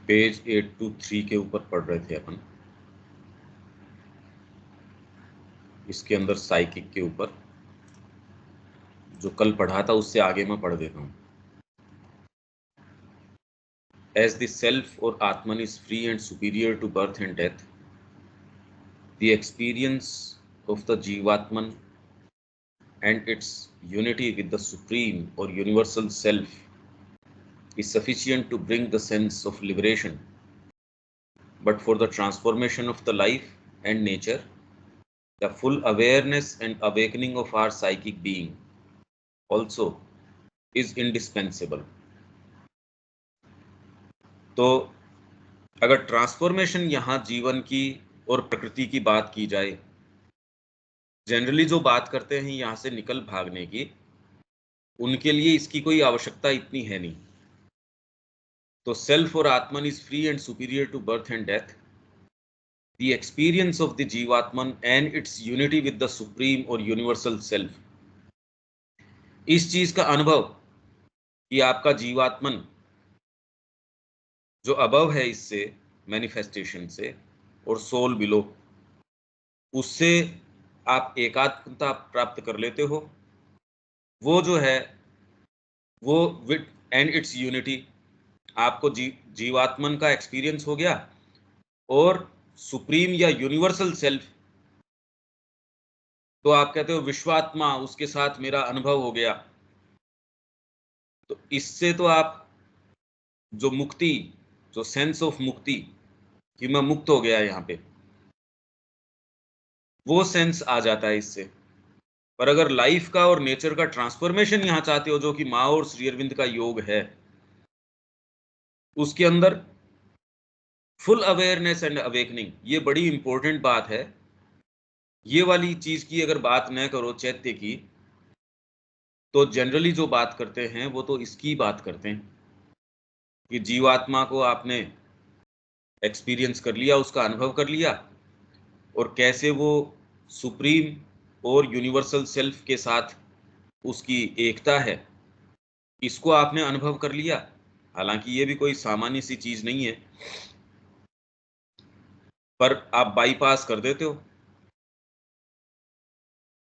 Page 823 के ऊपर पढ़ रहे थे अपन, इसके अंदर साइकिक के ऊपर जो कल पढ़ा था उससे आगे मैं पढ़ देता हूँ। As the self or Atman is free and superior to birth and death, the experience of the Jivatman and its unity with the Supreme or Universal Self is sufficient to bring the sense of liberation. But for the transformation of the life and nature, the full awareness and awakening of our psychic being also is indispensable. तो अगर transformation यहाँ जीवन की और प्रकृति की बात की जाए, जनरली जो बात करते हैं यहाँ से निकल भागने की, उनके लिए इसकी कोई आवश्यकता इतनी है नहीं। तो self or atman is free and superior to birth and death, the experience of the jivatman and its unity with the supreme or universal self, इस चीज का अनुभव कि आपका जीवात्मन जो अबव है इससे, मैनिफेस्टेशन से, और सोल बिलो, उससे आप एकात्मता प्राप्त कर लेते हो, वो जो है वो विद एंड इट्स यूनिटी, आपको जीवात्मन का एक्सपीरियंस हो गया और सुप्रीम या यूनिवर्सल सेल्फ, तो आप कहते हो विश्वात्मा, उसके साथ मेरा अनुभव हो गया। तो इससे तो आप जो मुक्ति, जो सेंस ऑफ मुक्ति कि मैं मुक्त हो गया यहाँ पे, वो सेंस आ जाता है इससे। पर अगर लाइफ का और नेचर का ट्रांसफॉर्मेशन यहाँ चाहते हो, जो कि माँ और श्री अरविंद का योग है, उसके अंदर फुल अवेयरनेस एंड अवेकनिंग, ये बड़ी इंपॉर्टेंट बात है। ये वाली चीज की अगर बात न करो चैत्य की, तो जनरली जो बात करते हैं वो तो इसकी बात करते हैं कि जीवात्मा को आपने एक्सपीरियंस कर लिया, उसका अनुभव कर लिया, और कैसे वो सुप्रीम और यूनिवर्सल सेल्फ के साथ उसकी एकता है, इसको आपने अनुभव कर लिया। हालांकि ये भी कोई सामान्य सी चीज नहीं है, पर आप बाईपास कर देते हो।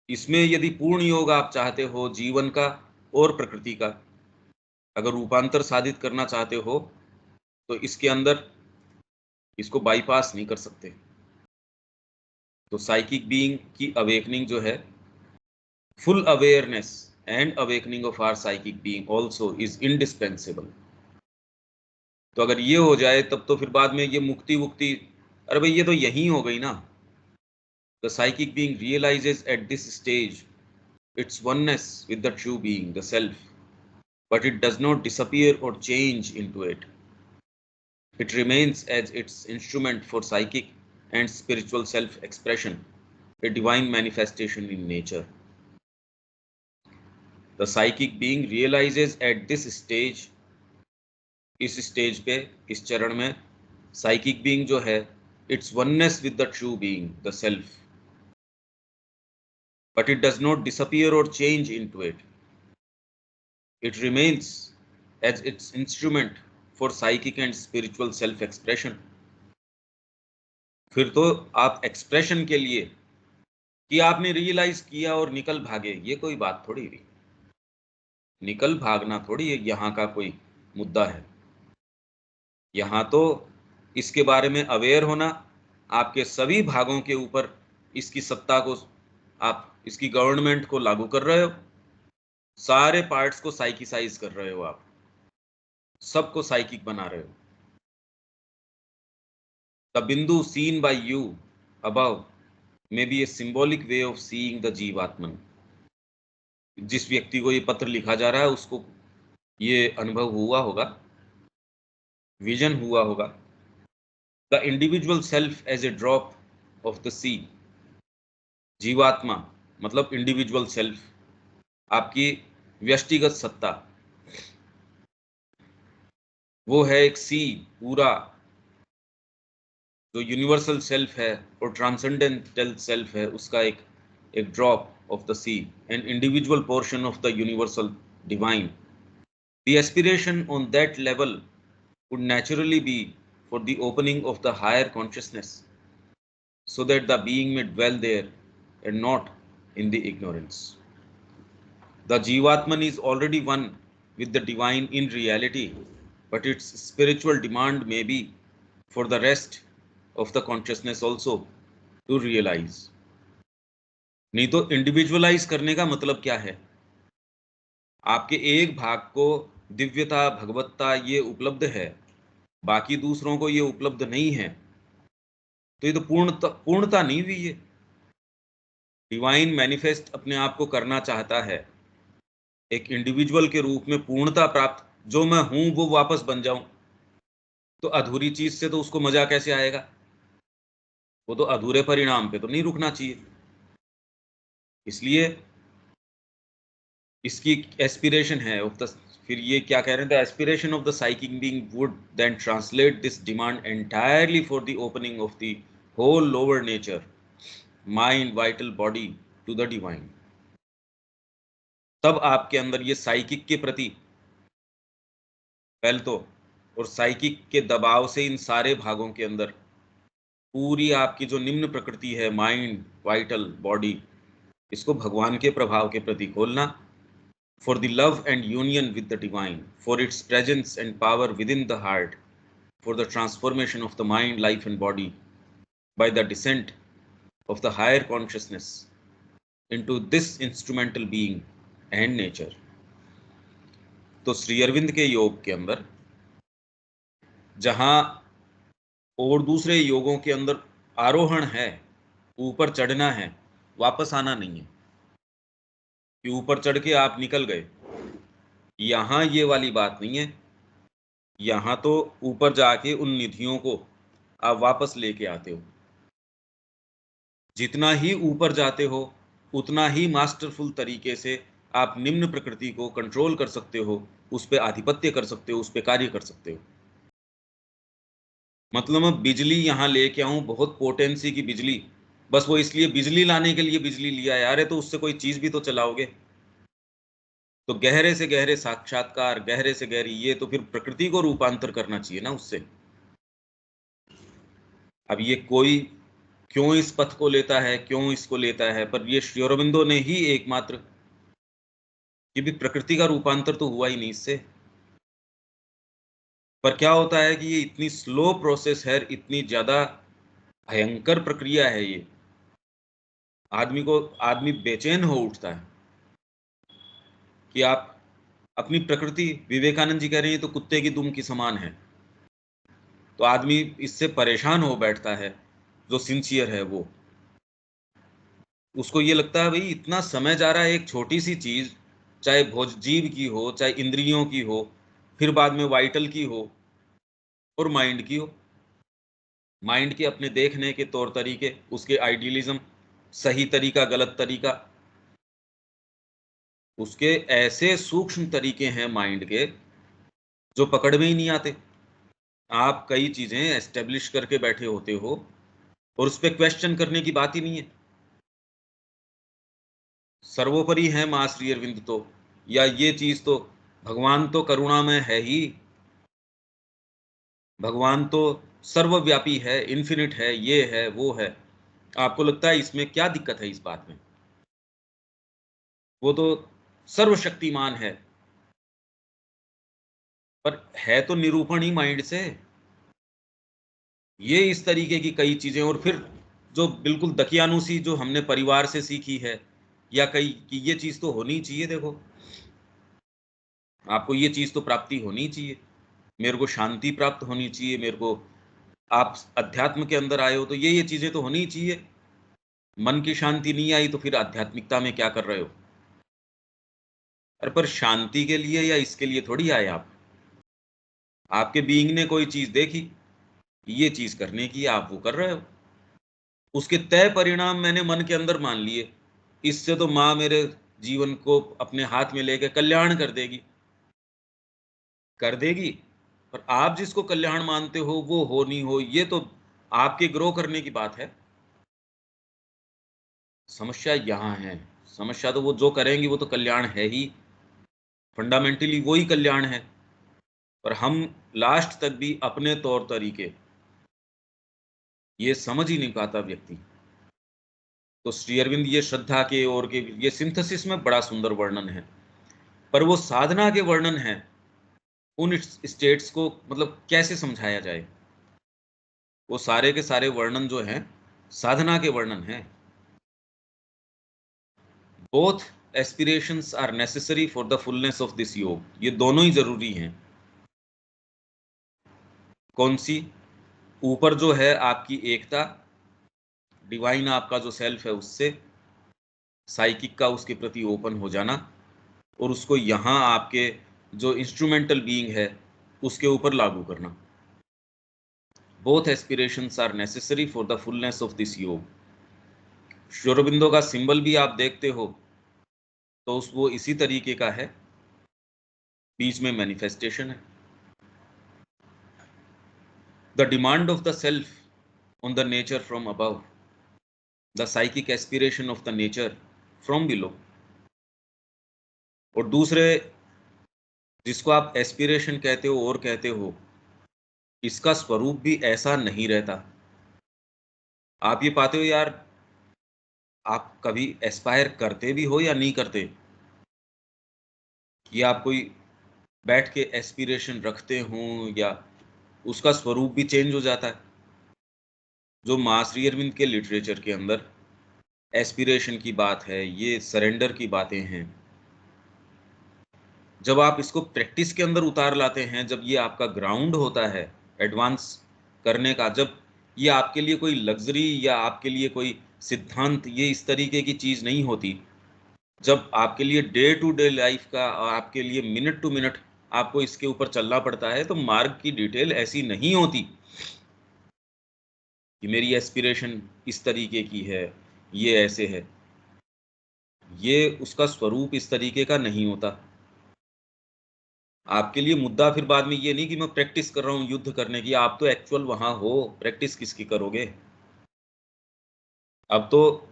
इसमें यदि पूर्ण योग आप चाहते हो जीवन का और प्रकृति का, अगर रूपांतर साधित करना चाहते हो, तो इसके अंदर इसको बाईपास नहीं कर सकते। तो साइकिक बीइंग की अवेकनिंग जो है, full awareness and awakening of our psychic being also is indispensable. तो अगर ये हो जाए तब तो फिर बाद में ये मुक्ति वुक्ति, अरे भाई ये तो यही हो गई ना। The psychic being realises at this stage its oneness with the true being, the self, but it does not disappear or change into it. It remains as its instrument for psychic and spiritual self-expression, a divine manifestation in nature. The psychic being realizes at this stage, इस stage पे, इस चरण में psychic being जो है, its oneness with the true being, the self, but it does not disappear or change into it. It remains as its instrument for psychic and spiritual self-expression. फिर तो आप एक्सप्रेशन के लिए कि आपने रियलाइज किया और निकल भागे, ये कोई बात थोड़ी हुई। निकल भागना थोड़ी यहाँ का कोई मुद्दा है। यहाँ तो इसके बारे में अवेयर होना, आपके सभी भागों के ऊपर इसकी सत्ता को, आप इसकी गवर्नमेंट को लागू कर रहे हो, सारे पार्ट्स को साइकिसाइज कर रहे हो, आप सबको साइकिक बना रहे हो। The bindu seen by you above may be a symbolic way of seeing the jivatman. जिस व्यक्ति को ये पत्र लिखा जा रहा है उसको ये अनुभव हुआ होगा, विजन हुआ होगा। The individual self as a drop of the sea, जीवात्मा मतलब इंडिविजुअल सेल्फ, आपकी व्यष्टिगत सत्ता, वो है एक सी पूरा, जो यूनिवर्सल सेल्फ है और ट्रांसेंडेंटल सेल्फ है, उसका एक drop of the sea, an individual portion of the universal divine. The aspiration on that level would naturally be for the opening of the higher consciousness, so that the being may dwell there and not in the ignorance. The Jivatman is already one with the divine in reality, but its spiritual demand may be for the rest of the consciousness also to realize. नहीं तो individualise करने का मतलब क्या है? आपके एक भाग को दिव्यता, भगवत्ता ये उपलब्ध है, बाकी दूसरों को ये उपलब्ध नहीं है, तो ये तो पूर्णता नहीं हुई। ये डिवाइन मैनिफेस्ट अपने आप को करना चाहता है, एक इंडिविजुअल के रूप में पूर्णता प्राप्त, जो मैं हूं वो वापस बन जाऊं, तो अधूरी चीज से तो उसको मजा कैसे आएगा? वो तो अधूरे परिणाम पे तो नहीं रुकना चाहिए। इसलिए इसकी एस्पिरेशन है ऑफ द, फिर ये क्या कह रहे हैं, the aspiration of the psychic being would then translate this demand entirely for the opening of the whole lower nature, mind, vital body to the divine. तब आपके अंदर ये साइकिक के प्रति पहले तो, और साइकिक के दबाव से इन सारे भागों के अंदर पूरी आपकी जो निम्न प्रकृति है, माइंड, वाइटल बॉडी, इसको भगवान के प्रभाव के प्रति खोलना, for the love and union with the divine, for its presence and power within the heart, for the transformation of the mind, life and body by the descent of the higher consciousness into this instrumental being and nature. तो श्री अरविंद के योग के अंदर, जहां और दूसरे योगों के अंदर आरोहण है, ऊपर चढ़ना है, वापस आना नहीं है कि ऊपर चढ़ के आप निकल गए, यहां ये वाली बात नहीं है। यहां तो ऊपर जाके उन निधियों को आप वापस लेके आते हो। जितना ही ऊपर जाते हो उतना ही मास्टरफुल तरीके से आप निम्न प्रकृति को कंट्रोल कर सकते हो, उस पर आधिपत्य कर सकते हो, उस पर कार्य कर सकते हो। मतलब मैं बिजली यहाँ लेके आऊं, बहुत पोटेंसी की बिजली, बस वो इसलिए बिजली लाने के लिए बिजली लिया यार है, तो उससे कोई चीज भी तो चलाओगे। तो गहरे से गहरे साक्षात्कार, गहरे से गहरी ये तो फिर प्रकृति को रूपांतर करना चाहिए ना उससे। अब ये कोई क्यों इस पथ को लेता है, क्यों इसको लेता है, पर ये श्री अरबिंदो ने ही एकमात्र, कि भी प्रकृति का रूपांतर तो हुआ ही नहीं इससे। पर क्या होता है कि ये इतनी स्लो प्रोसेस है, इतनी ज्यादा भयंकर प्रक्रिया है ये, आदमी बेचैन हो उठता है कि आप अपनी प्रकृति, विवेकानंद जी कह रहे हैं तो कुत्ते की दुम की समान है। तो आदमी इससे परेशान हो बैठता है, जो सिंसियर है वो, उसको ये लगता है भाई इतना समय जा रहा है एक छोटी सी चीज, चाहे भोज जीव की हो, चाहे इंद्रियों की हो, फिर बाद में वाइटल की हो और माइंड की हो। माइंड के अपने देखने के तौर तरीके, उसके आइडियलिज्म, सही तरीका, गलत तरीका, उसके ऐसे सूक्ष्म तरीके हैं माइंड के जो पकड़ में ही नहीं आते। आप कई चीजें एस्टेब्लिश करके बैठे होते हो और उस पर क्वेश्चन करने की बात ही नहीं है। सर्वोपरि है मां श्री अरविंद तो, या ये चीज तो, भगवान तो करुणामय है ही, भगवान तो सर्वव्यापी है, इन्फिनिट है, ये है वो है। आपको लगता है इसमें क्या दिक्कत है इस बात में? वो तो सर्वशक्तिमान है, पर है तो निरूपण ही माइंड से। ये इस तरीके की कई चीजें, और फिर जो बिल्कुल दकियानुसी जो हमने परिवार से सीखी है, या कई कि ये चीज तो होनी चाहिए, देखो आपको ये चीज तो प्राप्ति होनी चाहिए, मेरे को शांति प्राप्त होनी चाहिए, मेरे को, आप अध्यात्म के अंदर आए हो तो ये चीजें तो होनी चाहिए। मन की शांति नहीं आई तो फिर आध्यात्मिकता में क्या कर रहे हो? अरे पर शांति के लिए या इसके लिए थोड़ी आए आप। आपके बीइंग ने कोई चीज देखी, ये चीज करने की, आप वो कर रहे हो, उसके तय परिणाम मैंने मन के अंदर मान लिए। इससे तो माँ मेरे जीवन को अपने हाथ में लेके कल्याण कर देगी, कर देगी, पर आप जिसको कल्याण मानते हो वो हो नहीं हो, ये तो आपके ग्रो करने की बात है। समस्या यहाँ है। समस्या तो वो जो करेंगी वो तो कल्याण है ही, फंडामेंटली वही कल्याण है। पर हम लास्ट तक भी अपने तौर तरीके ये समझ ही नहीं पाता व्यक्ति। तो श्री अरविंद ये श्रद्धा के और के ये सिंथेसिस में बड़ा सुंदर वर्णन है, पर वो साधना के वर्णन है, उन स्टेट्स को मतलब कैसे समझाया जाए। वो सारे के सारे वर्णन जो हैं साधना के वर्णन हैं। Both aspirations are necessary for the fullness of this yoga, ये दोनों ही जरूरी हैं। कौन सी? ऊपर जो है आपकी एकता, डिवाइन आपका जो सेल्फ है उससे, साइकिक का उसके प्रति ओपन हो जाना, और उसको यहाँ आपके जो इंस्ट्रूमेंटल बीइंग है उसके ऊपर लागू करना। Both aspirations are necessary for the fullness of this yoga. Shri Aurobindo का सिंबल भी आप देखते हो तो वो इसी तरीके का है, बीच में मैनिफेस्टेशन है। The demand of the self on the nature from above, the psychic aspiration of the nature from below. और दूसरे जिसको आप एस्पिरेशन कहते हो और कहते हो, इसका स्वरूप भी ऐसा नहीं रहता। आप ये पाते हो यार, आप कभी एस्पायर करते भी हो या नहीं करते, कि आप कोई बैठ के एस्पिरेशन रखते हो, या उसका स्वरूप भी चेंज हो जाता है। जो मां श्री अरविंद के लिटरेचर के अंदर एस्पिरेशन की बात है, ये सरेंडर की बातें हैं। जब आप इसको प्रैक्टिस के अंदर उतार लाते हैं, जब ये आपका ग्राउंड होता है एडवांस करने का, जब ये आपके लिए कोई लग्जरी या आपके लिए कोई सिद्धांत ये इस तरीके की चीज नहीं होती, जब आपके लिए डे टू डे लाइफ का और आपके लिए मिनट टू मिनट आपको इसके ऊपर चलना पड़ता है, तो मार्ग की डिटेल ऐसी नहीं होती कि मेरी एस्पिरेशन इस तरीके की है, ये ऐसे है। ये उसका स्वरूप इस तरीके का नहीं होता। आपके लिए मुद्दा फिर बाद में ये नहीं कि मैं प्रैक्टिस कर रहा हूँ युद्ध करने की, आप तो एक्चुअल वहां हो, प्रैक्टिस किसकी करोगे। अब तो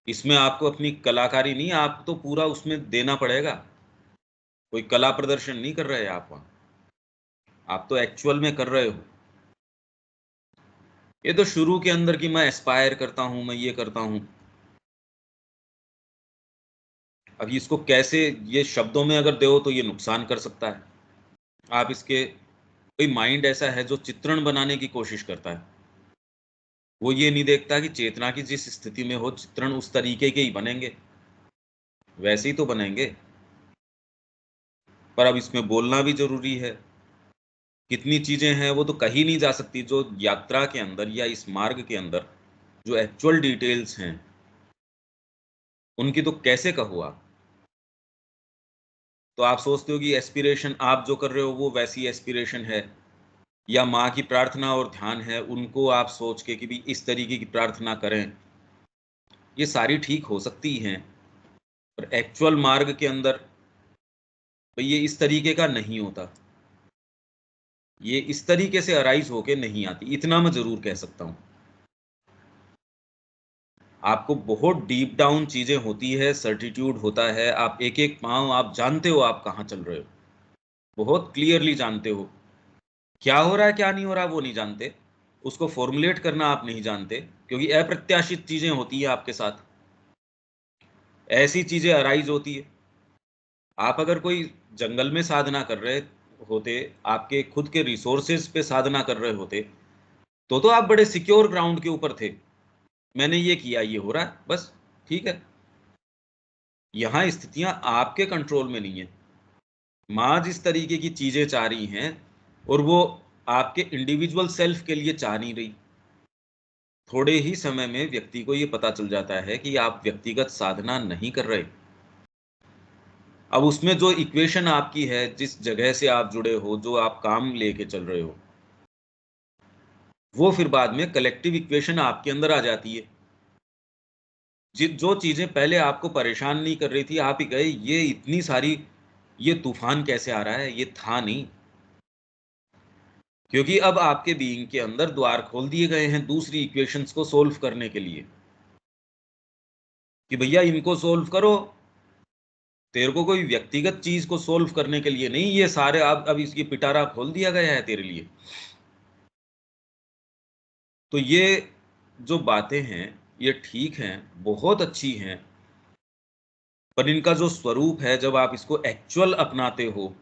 इसमें आपको अपनी कलाकारी नहीं, आप तो पूरा उसमें देना पड़ेगा। कोई कला प्रदर्शन नहीं कर रहे आप वहां, आप तो एक्चुअल में कर रहे हो। ये तो शुरू के अंदर कि मैं एस्पायर करता हूं, मैं ये करता हूं। अब इसको कैसे ये शब्दों में अगर दो तो ये नुकसान कर सकता है। आप इसके कोई माइंड ऐसा है जो चित्रण बनाने की कोशिश करता है, वो ये नहीं देखता कि चेतना की जिस स्थिति में हो चित्रण उस तरीके के ही बनेंगे, वैसे ही तो बनेंगे। पर अब इसमें बोलना भी जरूरी है। कितनी चीजें हैं वो तो कही नहीं जा सकती, जो यात्रा के अंदर या इस मार्ग के अंदर जो एक्चुअल डिटेल्स हैं उनकी तो कैसे कहो आप। तो आप सोचते हो कि एस्पिरेशन आप जो कर रहे हो वो वैसी एस्पिरेशन है, या माँ की प्रार्थना और ध्यान है, उनको आप सोच के कि भी इस तरीके की प्रार्थना करें, ये सारी ठीक हो सकती हैं। पर एक्चुअल मार्ग के अंदर भाई ये इस तरीके का नहीं होता, ये इस तरीके से अराइज होके नहीं आती, इतना मैं जरूर कह सकता हूँ। आपको बहुत डीप डाउन चीजें होती है, सर्टिट्यूड होता है, आप एक एक पाँव आप जानते हो आप कहाँ चल रहे हो, बहुत क्लियरली जानते हो। क्या हो रहा है क्या नहीं हो रहा वो नहीं जानते, उसको फॉर्मुलेट करना आप नहीं जानते, क्योंकि अप्रत्याशित चीजें होती है आपके साथ, ऐसी चीजें अराइज होती है। आप अगर कोई जंगल में साधना कर रहे होते, आपके खुद के रिसोर्सेज पे साधना कर रहे होते, तो आप बड़े सिक्योर ग्राउंड के ऊपर थे, मैंने ये किया, ये हो रहा है, बस ठीक है। यहाँ स्थितियां आपके कंट्रोल में नहीं है। माँ जिस तरीके की चीजें चाह रही हैं, और वो आपके इंडिविजुअल सेल्फ के लिए चाह नहीं रही, थोड़े ही समय में व्यक्ति को ये पता चल जाता है कि आप व्यक्तिगत साधना नहीं कर रहे। अब उसमें जो इक्वेशन आपकी है, जिस जगह से आप जुड़े हो, जो आप काम लेके चल रहे हो, वो फिर बाद में कलेक्टिव इक्वेशन आपके अंदर आ जाती है। जो चीजें पहले आपको परेशान नहीं कर रही थी, आप ही गए ये इतनी सारी, ये तूफान कैसे आ रहा है, ये था नहीं। क्योंकि अब आपके बीइंग के अंदर द्वार खोल दिए गए हैं दूसरी इक्वेशंस को सोल्व करने के लिए, कि भैया इनको सोल्व करो, तेरे को कोई व्यक्तिगत चीज को सोल्व करने के लिए नहीं, ये सारे अब इसकी पिटारा खोल दिया गया है तेरे लिए। तो ये जो बातें हैं ये ठीक हैं, बहुत अच्छी हैं, पर इनका जो स्वरूप है, जब आप इसको एक्चुअल अपनाते हो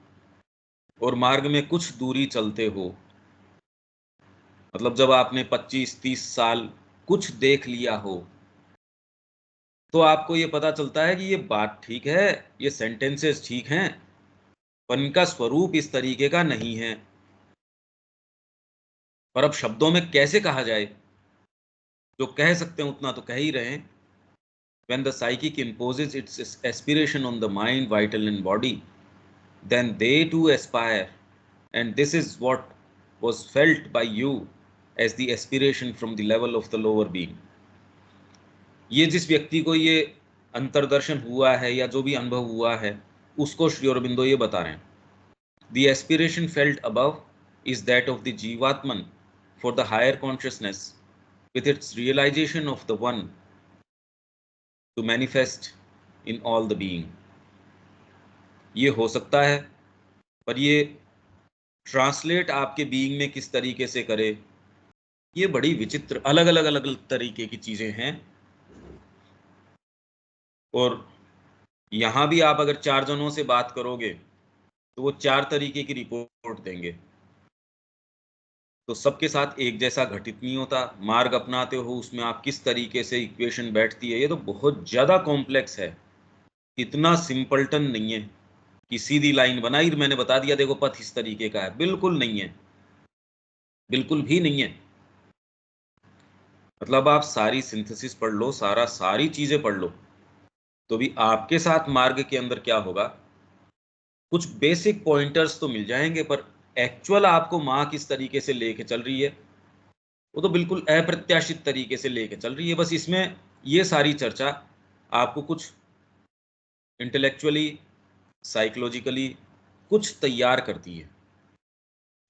और मार्ग में कुछ दूरी चलते हो, मतलब जब आपने 25-30 साल कुछ देख लिया हो, तो आपको ये पता चलता है कि ये बात ठीक है, ये सेंटेंसेस ठीक हैं, पर इनका स्वरूप इस तरीके का नहीं है। पर अब शब्दों में कैसे कहा जाए? जो कह सकते हैं उतना तो कह ही रहे हैं। When the psychic imposes its aspiration on the mind, vital and body, then they too aspire, and this is what was felt by you as the aspiration from the level of the lower being. ये जिस व्यक्ति को ये अंतर्दर्शन हुआ है या जो भी अनुभव हुआ है, उसको श्री अरबिंदो ये बता रहे हैं। The aspiration felt above is that of the Jivatman for the higher consciousness, with its realization of the one to manifest in all the being. ये हो सकता है, पर ये ट्रांसलेट आपके बीइंग में किस तरीके से करे, ये बड़ी विचित्र अलग अलग तरीके की चीजें हैं। और यहाँ भी आप अगर 4 जनों से बात करोगे तो वो 4 तरीके की रिपोर्ट देंगे, तो सबके साथ एक जैसा घटित नहीं होता। मार्ग अपनाते हो उसमें आप किस तरीके से इक्वेशन बैठती है, ये तो बहुत ज्यादा कॉम्प्लेक्स है, इतना सिंपलटन नहीं है कि सीधी लाइन बनाई मैंने बता दिया देखो पथ इस तरीके का है। बिल्कुल नहीं है, बिल्कुल भी नहीं है। मतलब आप सारी सिंथेसिस पढ़ लो, सारी चीजें पढ़ लो, तो भी आपके साथ मार्ग के अंदर क्या होगा, कुछ बेसिक पॉइंटर्स तो मिल जाएंगे, पर एक्चुअल आपको माँ किस तरीके से लेके चल रही है, वो तो बिल्कुल अप्रत्याशित तरीके से लेके चल रही है। बस इसमें ये सारी चर्चा आपको कुछ इंटेलेक्चुअली, साइकोलॉजिकली कुछ तैयार करती है,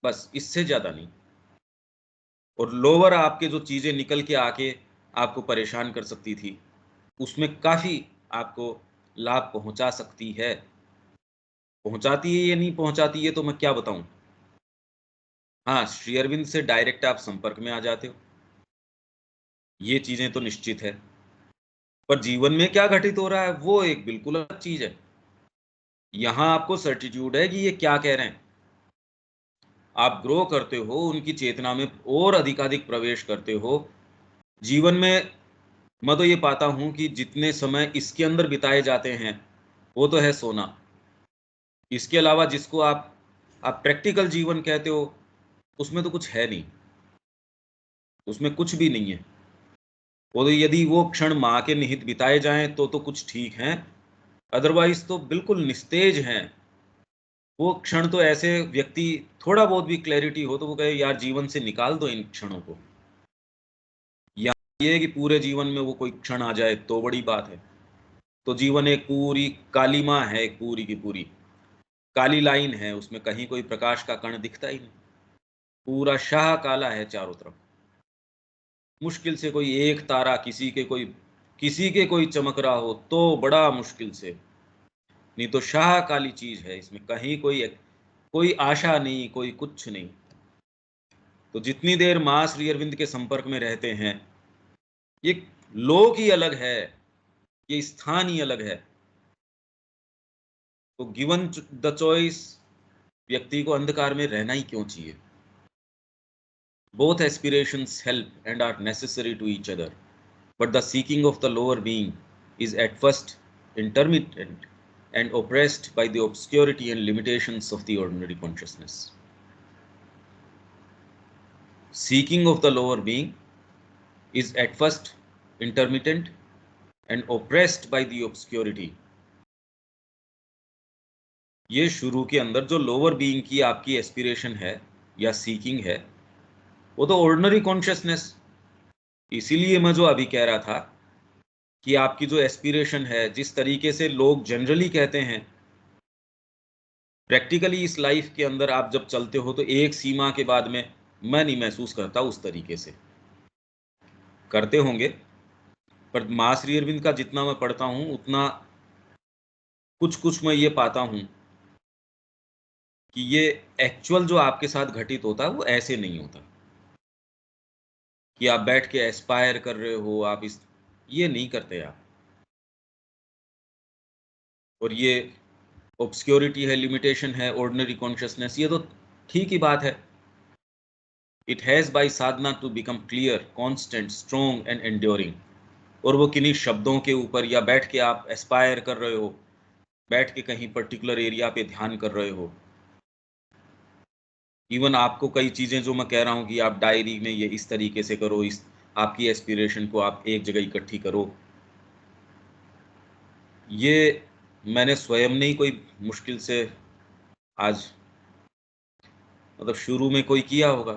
बस इससे ज्यादा नहीं। और लोअर आपके जो चीजें निकल के आके आपको परेशान कर सकती थी, उसमें काफी आपको लाभ पहुंचा सकती है। पहुंचाती है या नहीं पहुंचाती है तो मैं क्या बताऊं। हाँ, श्री अरविंद से डायरेक्ट आप संपर्क में आ जाते हो, ये चीजें तो निश्चित है, पर जीवन में क्या घटित हो रहा है वो एक बिल्कुल अलग चीज है। यहां आपको सर्टिट्यूड है कि ये क्या कह रहे हैं। आप ग्रो करते हो, उनकी चेतना में और अधिकाधिक प्रवेश करते हो। जीवन में मैं तो ये पाता हूं कि जितने समय इसके अंदर बिताए जाते हैं वो तो है सोना। इसके अलावा जिसको आप प्रैक्टिकल जीवन कहते हो, उसमें तो कुछ है नहीं, उसमें कुछ भी नहीं है। वो तो यदि वो क्षण माँ के निहित बिताए जाएं तो कुछ ठीक हैं, अदरवाइज तो बिल्कुल निस्तेज हैं। वो क्षण तो ऐसे व्यक्ति, थोड़ा बहुत भी क्लैरिटी हो तो वो कहे यार जीवन से निकाल दो इन क्षणों को, या ये कि पूरे जीवन में वो कोई क्षण आ जाए तो बड़ी बात है। तो जीवन एक पूरी कालीमा है, एक पूरी की पूरी काली लाइन है, उसमें कहीं कोई प्रकाश का कण दिखता ही नहीं, पूरा शाह काला है चारों तरफ। मुश्किल से कोई एक तारा किसी के कोई चमक रहा हो तो बड़ा मुश्किल से, नहीं तो शाह काली चीज है, इसमें कहीं कोई आशा नहीं, कोई कुछ नहीं। तो जितनी देर मां श्री अरविंद के संपर्क में रहते हैं, ये लोक ही अलग है, ये स्थान ही अलग है। तो गिवन द चॉइस, व्यक्ति को अंधकार में रहना ही क्यों चाहिए। Both aspirations help and are necessary to each other, but the seeking of the lower being is at first intermittent and oppressed by the obscurity and limitations of the ordinary consciousness. Seeking of the lower being is at first intermittent and oppressed by the obscurity. ये शुरू के अंदर जो lower being की आपकी aspiration है या seeking है, वो तो ऑर्डिनरी कॉन्शियसनेस। इसीलिए मैं जो अभी कह रहा था कि आपकी जो एस्पिरेशन है, जिस तरीके से लोग जनरली कहते हैं, प्रैक्टिकली इस लाइफ के अंदर आप जब चलते हो तो एक सीमा के बाद में मैं नहीं महसूस करता उस तरीके से। करते होंगे, पर मां श्री अरविंद का जितना मैं पढ़ता हूं उतना कुछ कुछ मैं ये पाता हूँ कि ये एक्चुअल जो आपके साथ घटित होता है वो ऐसे नहीं होता कि आप बैठ के एस्पायर कर रहे हो, आप इस ये नहीं करते आप। और ये ऑब्सक्योरिटी है, लिमिटेशन है, ऑर्डिनरी कॉन्शियसनेस, ये तो ठीक ही बात है। It has by sadhana to become clear, constant, strong and enduring. और वो किन्हीं शब्दों के ऊपर या बैठ के आप एस्पायर कर रहे हो, बैठ के कहीं पर्टिकुलर एरिया पे ध्यान कर रहे हो। इवन आपको कई चीज़ें जो मैं कह रहा हूँ कि आप डायरी में ये इस तरीके से करो, इस आपकी एस्पिरेशन को आप एक जगह इकट्ठी करो, ये मैंने स्वयं नहीं कोई मुश्किल से आज मतलब शुरू में कोई किया होगा,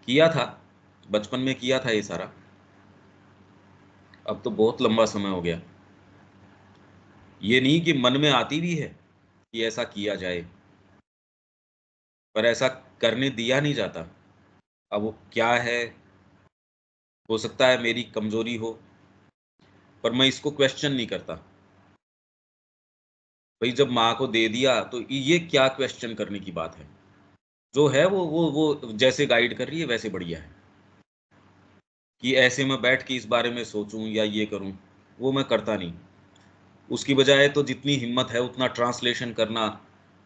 किया था, बचपन में किया था ये सारा, अब तो बहुत लंबा समय हो गया। ये नहीं कि मन में आती भी है कि ऐसा किया जाए, पर ऐसा करने दिया नहीं जाता। अब वो क्या है, हो सकता है मेरी कमजोरी हो, पर मैं इसको क्वेश्चन नहीं करता। भाई जब माँ को दे दिया तो ये क्या क्वेश्चन करने की बात है। जो है वो जैसे गाइड कर रही है वैसे बढ़िया है। कि ऐसे मैं बैठ के इस बारे में सोचूं या ये करूं, वो मैं करता नहीं। उसकी बजाय तो जितनी हिम्मत है उतना ट्रांसलेशन करना,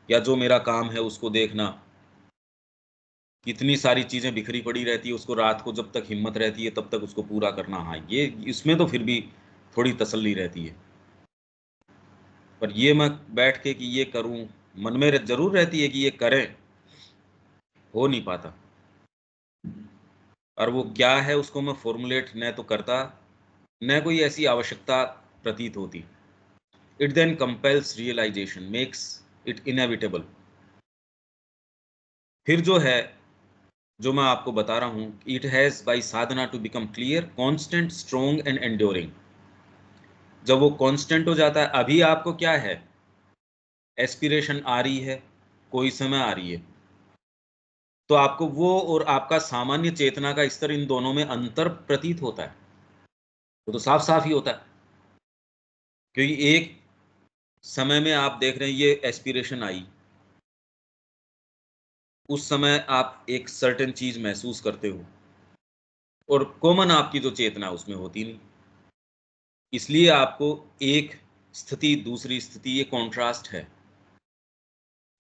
या जो मेरा काम है उसको देखना। कितनी सारी चीज़ें बिखरी पड़ी रहती है, उसको रात को जब तक हिम्मत रहती है तब तक उसको पूरा करना। हाँ, ये इसमें तो फिर भी थोड़ी तसल्ली रहती है। पर ये मैं बैठ के कि ये करूं, मन में ज़रूर रहती है कि ये करें, हो नहीं पाता। और वो क्या है उसको मैं फॉर्मुलेट न तो करता, न कोई ऐसी आवश्यकता प्रतीत होती। It then compels realisation, makes it inevitable. फिर जो है, जो मैं आपको बता रहा हूँ, it has by sadhana to become clear, constant, strong and enduring. जब वो कांस्टेंट हो जाता है, अभी आपको क्या है, एस्पिरेशन आ रही है, कोई समय आ रही है, तो आपको वो और आपका सामान्य चेतना का स्तर, इन दोनों में अंतर प्रतीत होता है। वो तो साफ साफ ही होता है। क्योंकि एक समय में आप देख रहे हैं ये एस्पिरेशन आई, उस समय आप एक सर्टेन चीज महसूस करते हो, और कॉमन आपकी जो चेतना उसमें होती नहीं। इसलिए आपको एक स्थिति दूसरी स्थिति, ये कॉन्ट्रास्ट है।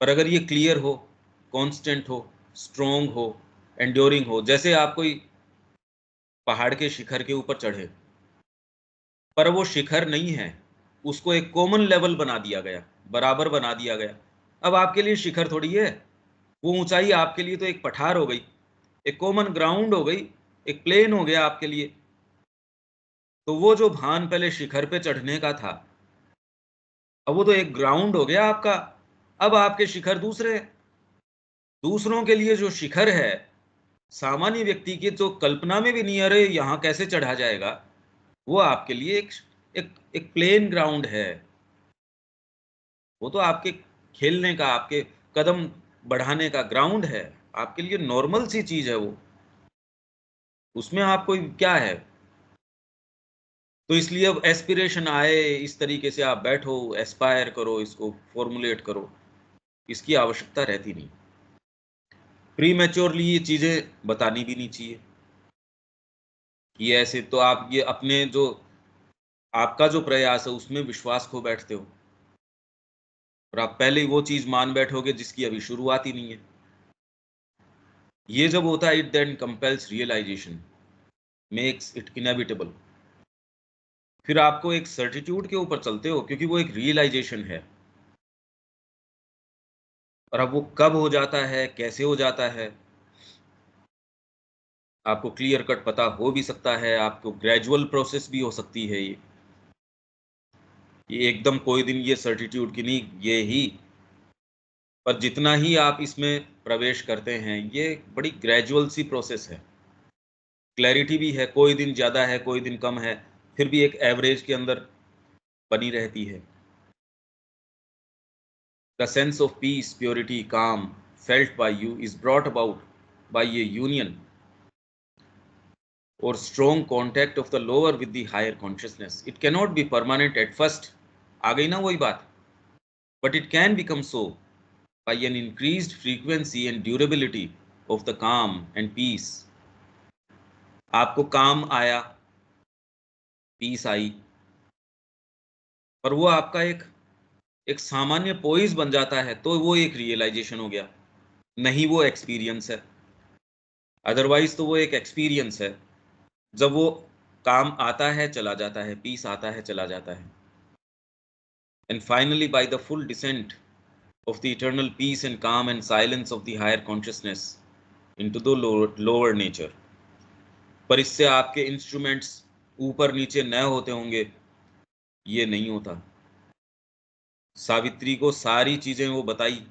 पर अगर ये क्लियर हो, कांस्टेंट हो, स्ट्रॉन्ग हो, एंड्योरिंग हो, जैसे आप कोई पहाड़ के शिखर के ऊपर चढ़े, पर वो शिखर नहीं है, उसको एक कॉमन लेवल बना दिया गया, बराबर बना दिया गया। अब आपके लिए शिखर थोड़ी है वो, ऊंचाई आपके लिए तो एक पठार हो गई, एक कॉमन ग्राउंड हो गई, एक प्लेन हो गया आपके लिए। तो वो जो भान पहले शिखर पे चढ़ने का था, अब वो तो एक ग्राउंड हो गया आपका। अब आपके शिखर दूसरे हैं। दूसरों के लिए जो शिखर है, सामान्य व्यक्ति की जो कल्पना में भी नहीं, अरे यहाँ कैसे चढ़ा जाएगा, वो आपके लिए एक प्लेन ग्राउंड है। वो तो आपके खेलने का, आपके कदम बढ़ाने का ग्राउंड है, आपके लिए नॉर्मल सी चीज है वो। उसमें आपको क्या है। तो इसलिए अब एस्पिरेशन आए, इस तरीके से आप बैठो, एस्पायर करो, इसको फॉर्मुलेट करो, इसकी आवश्यकता रहती नहीं। प्री मैच्योरली ये चीजें बतानी भी नहीं चाहिए। ये ऐसे तो आप ये अपने जो आपका जो प्रयास है उसमें विश्वास खो बैठते हो, और आप पहले ही वो चीज मान बैठोगे जिसकी अभी शुरुआत ही नहीं है। ये जब होता है, it then compels realisation, makes it inevitable. फिर आपको एक सर्टिट्यूड के ऊपर चलते हो, क्योंकि वो एक रियलाइजेशन है। और अब वो कब हो जाता है, कैसे हो जाता है, आपको क्लियर कट पता हो भी सकता है, आपको ग्रेजुअल प्रोसेस भी हो सकती है। ये एकदम कोई दिन ये सर्टिट्यूड की नहीं, ये ही, पर जितना ही आप इसमें प्रवेश करते हैं, ये बड़ी ग्रेजुअल सी प्रोसेस है। क्लैरिटी भी है, कोई दिन ज़्यादा है, कोई दिन कम है, फिर भी एक एवरेज के अंदर बनी रहती है। The sense of peace, purity, काम felt by you is brought about by a union or strong contact of the lower with the higher consciousness. It cannot be permanent at first, आ गई ना वही बात। But it can become so by an increased frequency and durability of the calm and peace. आपको काम आया, piece आई, पर वो आपका एक एक सामान्य पोइज बन जाता है तो वो एक रियलाइजेशन हो गया, नहीं वो एक्सपीरियंस है। अदरवाइज तो वो एक एक्सपीरियंस है। जब वो काम आता है चला जाता है, पीस आता है चला जाता है, and finally by the full descent of the eternal peace and calm and silence of the higher consciousness into the lower nature। पर इससे आपके इंस्ट्रूमेंट्स ऊपर नीचे न होते होंगे, ये नहीं होता। सावित्री को सारी चीजें वो बताई,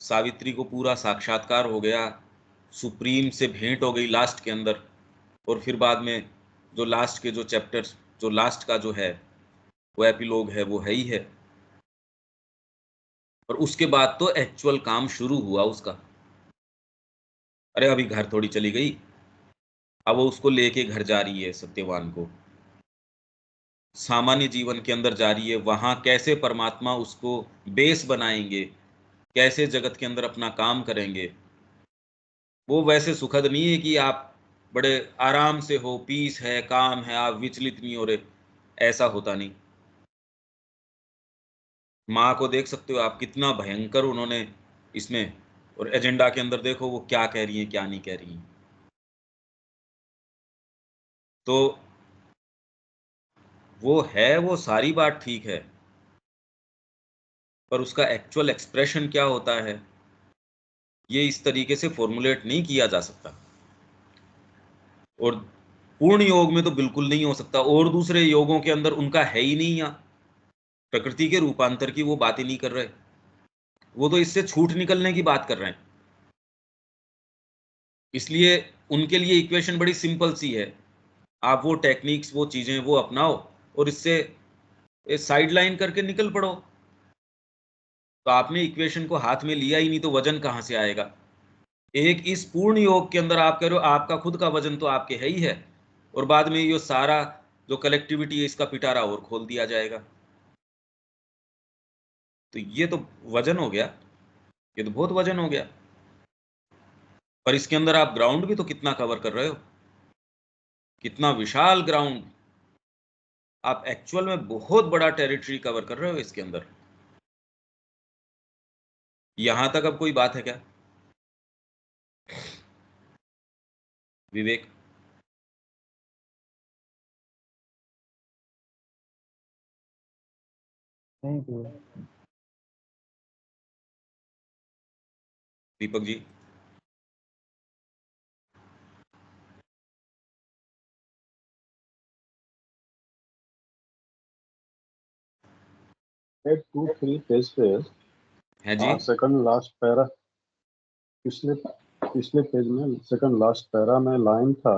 सावित्री को पूरा साक्षात्कार हो गया, सुप्रीम से भेंट हो गई लास्ट के अंदर, और फिर बाद में जो लास्ट के जो चैप्टर्स, जो लास्ट का जो है वो एपिलॉग है, वो है ही है। और उसके बाद तो एक्चुअल काम शुरू हुआ उसका। अरे अभी घर थोड़ी चली गई, अब वो उसको लेके घर जा रही है, सत्यवान को सामान्य जीवन के अंदर जा रही है। वहां कैसे परमात्मा उसको बेस बनाएंगे, कैसे जगत के अंदर अपना काम करेंगे, वो वैसे सुखद नहीं है कि आप बड़े आराम से हो, पीस है, काम है, आप विचलित नहीं हो रहे, ऐसा होता नहीं। माँ को देख सकते हो आप, कितना भयंकर उन्होंने इसमें, और एजेंडा के अंदर देखो वो क्या कह रही है क्या नहीं कह रही है। तो वो है, वो सारी बात ठीक है, पर उसका एक्चुअल एक्सप्रेशन क्या होता है, ये इस तरीके से फॉर्मुलेट नहीं किया जा सकता। और पूर्ण योग में तो बिल्कुल नहीं हो सकता, और दूसरे योगों के अंदर उनका है ही नहीं। यहाँ प्रकृति के रूपांतर की वो बात ही नहीं कर रहे, वो तो इससे छूट निकलने की बात कर रहे हैं। इसलिए उनके लिए इक्वेशन बड़ी सिंपल सी है, आप वो टेक्निक्स, वो चीजें वो अपनाओ और इससे साइड लाइन करके निकल पड़ो। तो आपने इक्वेशन को हाथ में लिया ही नहीं तो वजन कहाँ से आएगा। एक इस पूर्ण योग के अंदर आप कह रहे हो आपका खुद का वजन तो आपके है ही है, और बाद में ये सारा जो कलेक्टिविटी है इसका पिटारा और खोल दिया जाएगा। तो ये तो वजन हो गया, ये तो बहुत वजन हो गया। पर इसके अंदर आप ग्राउंड भी तो कितना कवर कर रहे हो, कितना विशाल ग्राउंड, आप एक्चुअल में बहुत बड़ा टेरिटरी कवर कर रहे हो इसके अंदर। यहां तक अब कोई बात है क्या Vivek? Thank you. Deepak ji? Page 2-3 page पे है जी? सेकंड लास्ट पैरा, पिछले पिछले पेज में सेकंड लास्ट पैरा में लाइन था,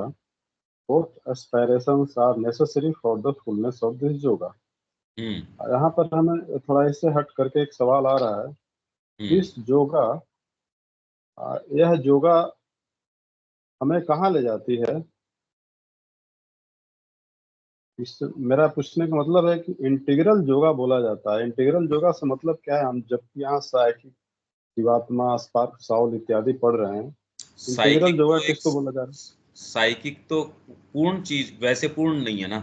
both aspirations are necessary for the fullness of this yoga। यहाँ पर हमें थोड़ा इससे हट करके एक सवाल आ रहा है, इस योगा यह योगा हमें कहाँ ले जाती है? इस मेरा पूछने का मतलब है कि इंटीग्रल योगा बोला जाता है, इंटीग्रल योगा से मतलब क्या है? हम जबकि यहाँ साइकिक, जीवात्मा, स्पार्क, साउल इत्यादि पढ़ रहे हैं, इंटीग्रल साइकिक योगा तो एक, किसको बोला जा रहा है? साइकिक तो पूर्ण चीज वैसे पूर्ण नहीं है ना।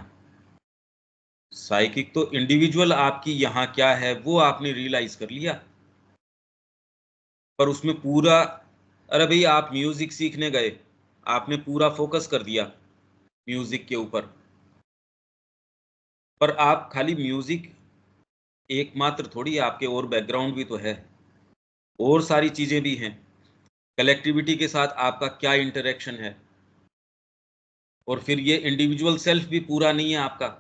साइकिक तो इंडिविजुअल आपकी यहाँ क्या है वो आपने रियलाइज कर लिया, पर उसमें पूरा, अरे भाई आप म्यूजिक सीखने गए, आपने पूरा फोकस कर दिया म्यूजिक के ऊपर, पर आप खाली म्यूजिक एकमात्र थोड़ी, आपके और बैकग्राउंड भी तो है, और सारी चीजें भी हैं, कलेक्टिविटी के साथ आपका क्या इंटरेक्शन है, और फिर ये इंडिविजुअल सेल्फ भी पूरा नहीं है आपका।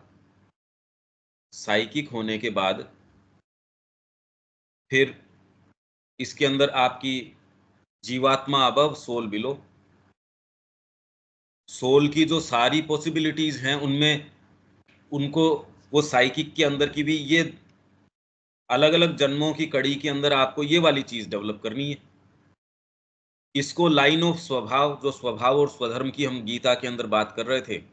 साइकिक होने के बाद फिर इसके अंदर आपकी जीवात्मा अबव, सोल बिलो, सोल की जो सारी पॉसिबिलिटीज हैं उनमें उनको, वो साइकिक के अंदर की भी ये अलग अलग जन्मों की कड़ी के अंदर आपको ये वाली चीज डेवलप करनी है। इसको लाइन ऑफ स्वभाव, जो स्वभाव और स्वधर्म की हम गीता के अंदर बात कर रहे थे,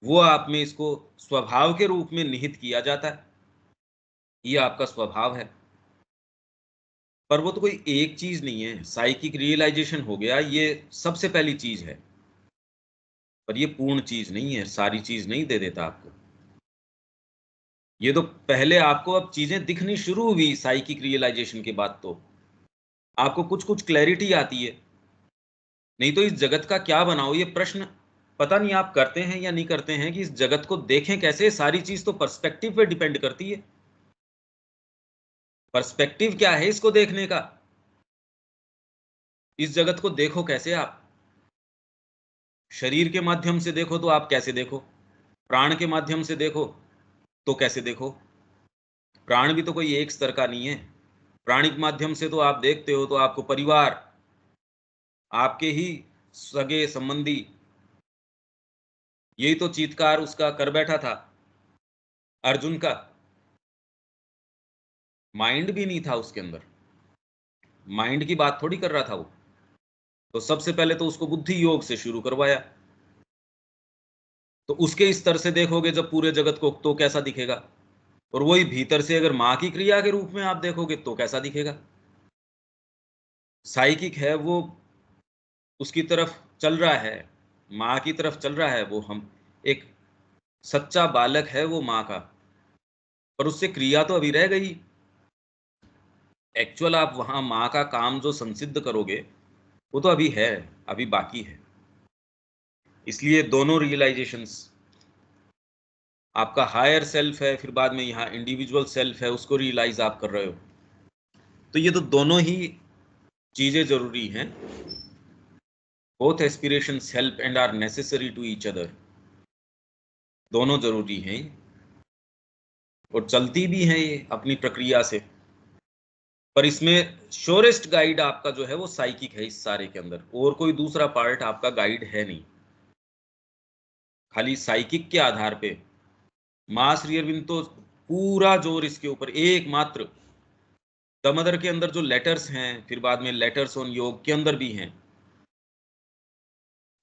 वो आप में इसको स्वभाव के रूप में निहित किया जाता है। ये आपका स्वभाव है। पर वो तो कोई एक चीज नहीं है। साइकिक रियलाइजेशन हो गया, ये सबसे पहली चीज है, पर ये पूर्ण चीज नहीं है, सारी चीज नहीं दे देता आपको। ये तो पहले आपको अब चीजें दिखनी शुरू हुई साइकिक रियलाइजेशन के बाद, तो आपको कुछ कुछ क्लैरिटी आती है। नहीं तो इस जगत का क्या बनाओ, ये प्रश्न पता नहीं आप करते हैं या नहीं करते हैं कि इस जगत को देखें कैसे। सारी चीज तो पर्सपेक्टिव पे डिपेंड करती है। पर्सपेक्टिव क्या है इसको देखने का? इस जगत को देखो कैसे आप? शरीर के माध्यम से देखो तो आप कैसे देखो? प्राण के माध्यम से देखो तो कैसे देखो? प्राण भी तो कोई एक स्तर का नहीं है। प्राणिक माध्यम से तो आप देखते हो तो आपको परिवार, आपके ही सगे संबंधी, यही तो चीत्कार उसका कर बैठा था अर्जुन का। माइंड भी नहीं था उसके अंदर, माइंड की बात थोड़ी कर रहा था वो। तो सबसे पहले तो उसको बुद्धि योग से शुरू करवाया। तो उसके स्तर से देखोगे जब पूरे जगत को, तो कैसा दिखेगा? और वही भीतर से अगर मां की क्रिया के रूप में आप देखोगे तो कैसा दिखेगा? साइकिक है वो, उसकी तरफ चल रहा है, मां की तरफ चल रहा है वो। हम एक सच्चा बालक है वो मां का, पर उससे क्रिया तो अभी रह गई। एक्चुअल आप वहां मां का काम जो संसिद्ध करोगे वो तो अभी है, अभी बाकी है। इसलिए दोनों रियलाइजेशंस, आपका हायर सेल्फ है, फिर बाद में यहाँ इंडिविजुअल सेल्फ है, उसको रियलाइज आप कर रहे हो। तो ये तो दोनों ही चीजें जरूरी हैं। Both aspirations help and are necessary to each other. दोनों जरूरी हैं और चलती भी हैं ये अपनी प्रक्रिया से। पर इसमें श्योरेस्ट गाइड आपका जो है वो साइकिक है इस सारे के अंदर, और कोई दूसरा पार्ट आपका गाइड है नहीं। खाली साइकिक के आधार पे मां श्री अरविंद तो पूरा जोर इसके ऊपर एकमात्र दमोदर के अंदर जो लेटर्स हैं, फिर बाद में लेटर्स ऑन योग के अंदर भी हैं,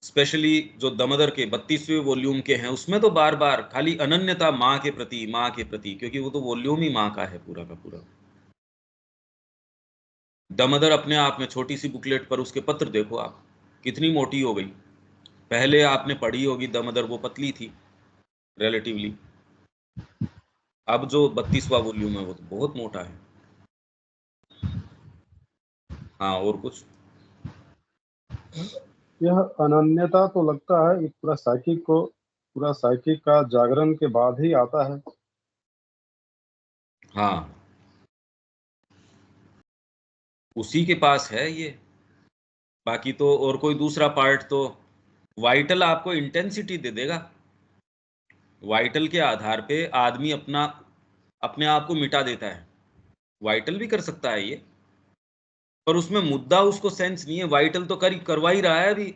स्पेशली जो दमोदर के 32वें वॉल्यूम के हैं, उसमें तो बार बार खाली अनन्यता माँ के प्रति, माँ के प्रति, क्योंकि वो तो वॉल्यूम ही माँ का है पूरा का पूरा। दमोदर अपने आप में छोटी सी बुकलेट पर उसके पत्र देखो आप, कितनी मोटी हो गई। पहले आपने पढ़ी होगी दमोदर, वो पतली थी रिलेटिवली। अब जो 32वां वॉल्यूम है वो तो बहुत मोटा है। हाँ, और कुछ? यह अनन्यता तो लगता है कि पूरा साइकिक का जागरण के बाद ही आता है। हाँ, उसी के पास है ये। बाकी तो और कोई दूसरा पार्ट तो वाइटल आपको इंटेंसिटी दे देगा। वाइटल के आधार पे आदमी अपने आप को मिटा देता है। वाइटल भी कर सकता है ये, पर उसमें मुद्दा उसको सेंस नहीं है। वाइटल तो करवा ही रहा है अभी।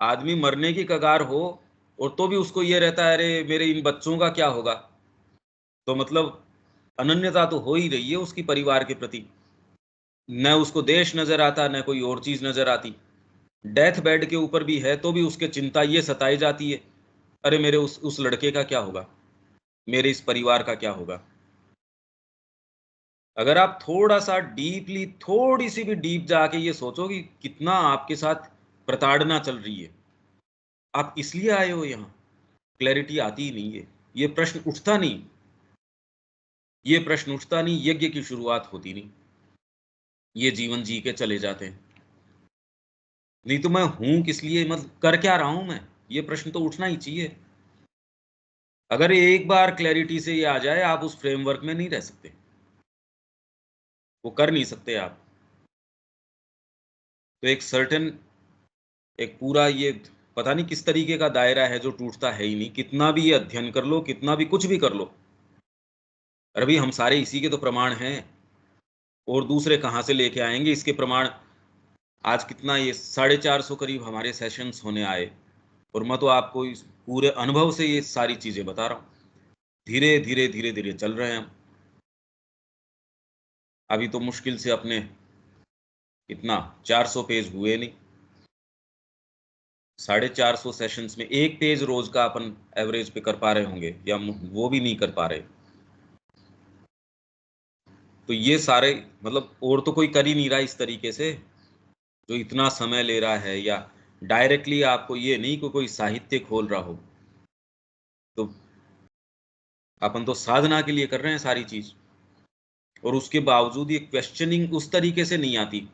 आदमी मरने की कगार हो और तो भी उसको ये रहता है, अरे मेरे इन बच्चों का क्या होगा। तो मतलब अनन्यता तो हो ही रही है उसकी परिवार के प्रति। न उसको देश नजर आता, न कोई और चीज नजर आती। डेथ बेड के ऊपर भी है तो भी उसके चिंता ये सताई जाती है, अरे मेरे उस लड़के का क्या होगा, मेरे इस परिवार का क्या होगा। अगर आप थोड़ा सा डीपली, थोड़ी सी भी डीप जाके ये सोचो कि कितना आपके साथ प्रताड़ना चल रही है, आप इसलिए आए हो यहाँ, क्लैरिटी आती ही नहीं है। ये प्रश्न उठता नहीं, ये प्रश्न उठता नहीं, यज्ञ की शुरुआत होती नहीं, ये जीवन जी के चले जाते हैं। नहीं तो मैं हूं किस लिए, मतलब कर क्या रहा हूं मैं, ये प्रश्न तो उठना ही चाहिए। अगर एक बार क्लैरिटी से ये आ जाए, आप उस फ्रेमवर्क में नहीं रह सकते, वो कर नहीं सकते आप। तो एक सर्टेन, एक पूरा ये पता नहीं किस तरीके का दायरा है जो टूटता है ही नहीं। कितना भी ये अध्ययन कर लो, कितना भी कुछ भी कर लो, अरे भाई हम सारे इसी के तो प्रमाण हैं, और दूसरे कहाँ से लेके आएंगे इसके प्रमाण। आज कितना, ये 450 करीब हमारे सेशंस होने आए, और मैं तो आपको इस पूरे अनुभव से ये सारी चीजें बता रहा हूँ। धीरे धीरे धीरे धीरे चल रहे हैं हम। अभी तो मुश्किल से अपने इतना 400 पेज हुए नहीं। 450 सेशंस में एक पेज रोज का अपन एवरेज पे कर पा रहे होंगे, या वो भी नहीं कर पा रहे। तो ये सारे मतलब और तो कोई कर ही नहीं रहा इस तरीके से, जो इतना समय ले रहा है, या डायरेक्टली आपको ये नहीं कि कोई साहित्य खोल रहा हो। तो अपन तो साधना के लिए कर रहे हैं सारी चीज, और उसके बावजूद ये क्वेश्चनिंग उस तरीके से नहीं आती।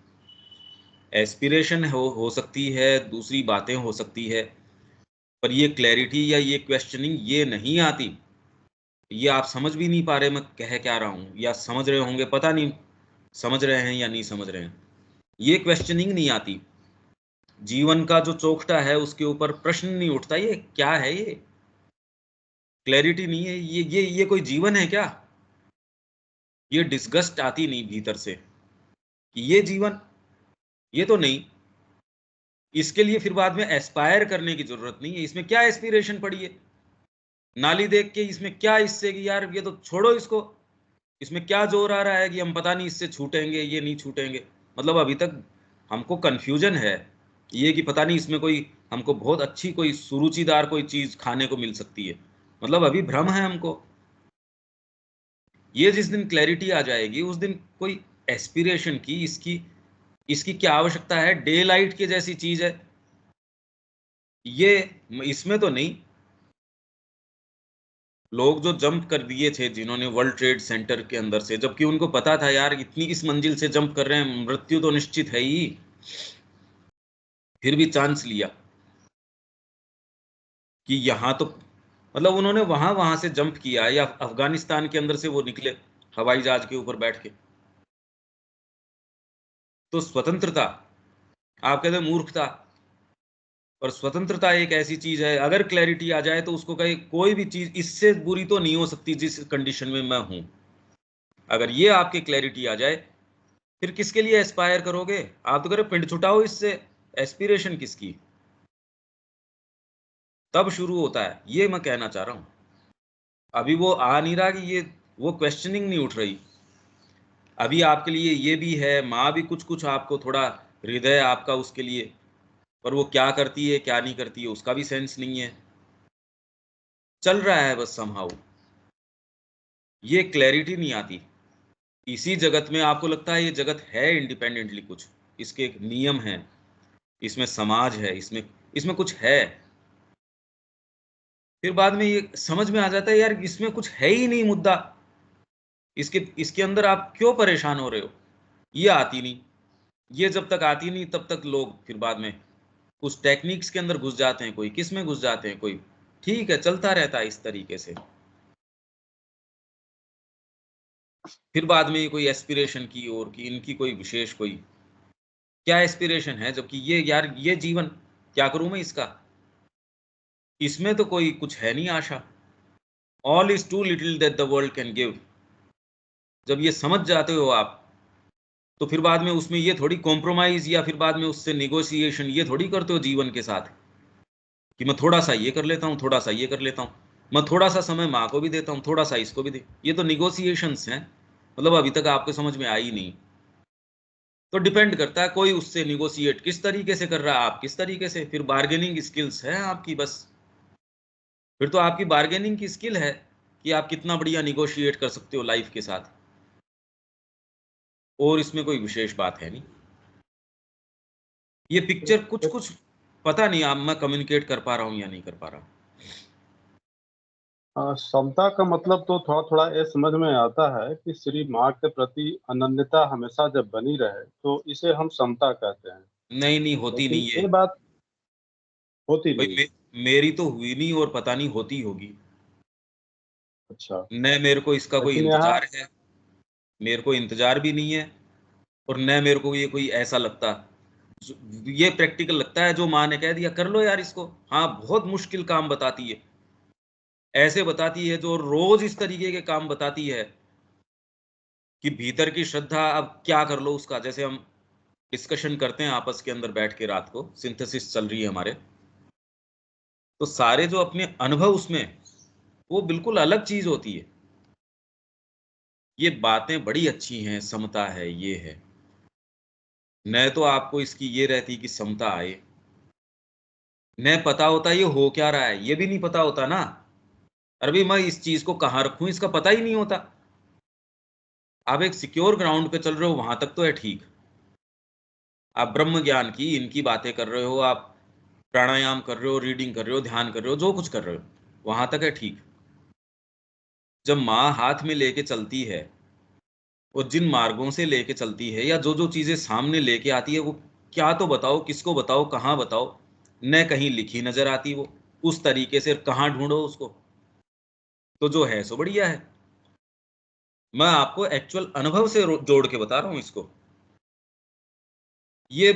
एस्पिरेशन हो सकती है, दूसरी बातें हो सकती है, पर ये क्लैरिटी या ये क्वेश्चनिंग ये नहीं आती। ये आप समझ भी नहीं पा रहे मैं कह क्या रहा हूँ, या समझ रहे होंगे, पता नहीं समझ रहे हैं या नहीं समझ रहे हैं। ये क्वेश्चनिंग नहीं आती, जीवन का जो चौखटा है उसके ऊपर प्रश्न नहीं उठता, ये क्या है, ये क्लैरिटी नहीं है, ये कोई जीवन है क्या? ये डिस्गस्ट आती नहीं भीतर से कि ये जीवन, ये तो नहीं। इसके लिए फिर बाद में एस्पायर करने की जरूरत नहीं है। इसमें क्या एस्पिरेशन पड़ी है? नाली देख के इसमें क्या, इससे कि यार ये तो छोड़ो इसको, इसमें क्या जोर आ रहा है कि हम पता नहीं इससे छूटेंगे, ये नहीं छूटेंगे। मतलब अभी तक हमको कंफ्यूजन है ये कि पता नहीं इसमें कोई हमको बहुत अच्छी कोई सुरुचिदार कोई चीज खाने को मिल सकती है। मतलब अभी भ्रम है हमको। ये जिस दिन क्लैरिटी आ जाएगी उस दिन कोई एस्पिरेशन की, इसकी इसकी क्या आवश्यकता है? डे लाइट के जैसी चीज है ये, इसमें तो नहीं। लोग जो जंप कर दिए थे, जिन्होंने वर्ल्ड ट्रेड सेंटर के अंदर से, जबकि उनको पता था यार इतनी इस मंजिल से जंप कर रहे हैं, मृत्यु तो निश्चित है ही, फिर भी चांस लिया कि यहां तो, मतलब उन्होंने वहां वहां से जंप किया, या अफगानिस्तान के अंदर से वो निकले हवाई जहाज के ऊपर बैठ के। तो स्वतंत्रता, आप कहते हैं मूर्खता, और स्वतंत्रता एक ऐसी चीज है, अगर क्लैरिटी आ जाए तो उसको कहे कोई भी चीज इससे बुरी तो नहीं हो सकती जिस कंडीशन में मैं हूं। अगर ये आपकी क्लैरिटी आ जाए, फिर किसके लिए एस्पायर करोगे? आप तो करो पिंड छुटाओ इससे, एस्पिरेशन किसकी? तब शुरू होता है, ये मैं कहना चाह रहा हूं। अभी वो आ नहीं रहा कि ये, वो क्वेश्चनिंग नहीं उठ रही। अभी आपके लिए ये भी है, माँ भी कुछ कुछ आपको थोड़ा, हृदय आपका उसके लिए, पर वो क्या करती है क्या नहीं करती है उसका भी सेंस नहीं है, चल रहा है बस समहाउ। ये क्लैरिटी नहीं आती। इसी जगत में आपको लगता है ये जगत है इंडिपेंडेंटली कुछ, इसके एक नियम हैं, इसमें समाज है, इसमें इसमें कुछ है। फिर बाद में ये समझ में आ जाता है यार इसमें कुछ है ही नहीं मुद्दा, इसके इसके अंदर आप क्यों परेशान हो रहे हो? ये आती नहीं। ये जब तक आती नहीं तब तक लोग फिर बाद में उस टेक्निक्स के अंदर घुस जाते हैं, कोई किस में घुस जाते हैं, कोई ठीक है चलता रहता है इस तरीके से। फिर बाद में ये कोई एस्पिरेशन की और कि इनकी कोई विशेष कोई क्या एस्पिरेशन है, जबकि ये यार ये जीवन क्या करूं मैं इसका, इसमें तो कोई कुछ है नहीं Asha. All is too little that the world can give. जब ये समझ जाते हो आप, तो फिर बाद में उसमें ये थोड़ी कॉम्प्रोमाइज या फिर बाद में उससे निगोशिएशन ये थोड़ी करते हो जीवन के साथ, कि मैं थोड़ा सा ये कर लेता हूँ, थोड़ा सा ये कर लेता हूँ, मैं थोड़ा सा समय माँ को भी देता हूँ, थोड़ा सा इसको भी दे। ये तो निगोशिएशंस हैं। मतलब अभी तक आपको समझ में आई नहीं। तो डिपेंड करता है कोई उससे निगोशिएट किस तरीके से कर रहा है, आप किस तरीके से, फिर बार्गेनिंग स्किल्स है आपकी बस। फिर तो आपकी बार्गेनिंग की स्किल है कि आप कितना बढ़िया निगोशिएट कर सकते हो लाइफ के साथ, और इसमें कोई विशेष बात है नहीं। ये पिक्चर कुछ कुछ पता नहीं आप मैं कम्युनिकेट कर पा रहा हूँ या नहीं कर पा रहा हूँ। समता का मतलब तो थोड़ा थोड़ा ये समझ में आता है कि श्री माँ के प्रति अनन्यता हमेशा जब बनी रहे तो इसे हम समता कहते हैं। नहीं नहीं होती लेकिन नहीं ये ये। बात होती भाई नहीं। मेरी तो हुई नहीं, और पता नहीं होती होगी। अच्छा। न मेरे को इसका कोई लेकिन यहाँ इंतजार है, मेरे को इंतजार भी नहीं है, और न मेरे को ये कोई ऐसा लगता, ये प्रैक्टिकल लगता है जो माँ ने कह दिया कर लो यार इसको। हाँ बहुत मुश्किल काम बताती है, ऐसे बताती है जो रोज इस तरीके के काम बताती है कि भीतर की श्रद्धा, अब क्या कर लो उसका। जैसे हम डिस्कशन करते हैं आपस के अंदर बैठ के, रात को सिंथेसिस चल रही है हमारे, तो सारे जो अपने अनुभव उसमें, वो बिल्कुल अलग चीज होती है। ये बातें बड़ी अच्छी हैं, समता है ये है, न तो आपको इसकी ये रहती कि समता आए, न पता होता ये हो क्या रहा है, ये भी नहीं पता होता ना। अरे भाई मैं इस चीज को कहाँ रखूं इसका पता ही नहीं होता। आप एक सिक्योर ग्राउंड पे चल रहे हो, वहां तक तो है ठीक। आप ब्रह्म ज्ञान की इनकी बातें कर रहे हो, आप प्राणायाम कर रहे हो, रीडिंग कर रहे हो, ध्यान कर रहे हो, जो कुछ कर रहे हो, वहां तक है ठीक। जब माँ हाथ में लेके चलती है और जिन मार्गों से लेके चलती है, या जो जो चीजें सामने लेके आती है, वो क्या तो बताओ, किसको बताओ, कहाँ बताओ, न कहीं लिखी नजर आती वो, उस तरीके से कहाँ ढूंढो उसको। तो जो है सो बढ़िया है। मैं आपको एक्चुअल अनुभव से जोड़ के बता रहा हूं इसको। ये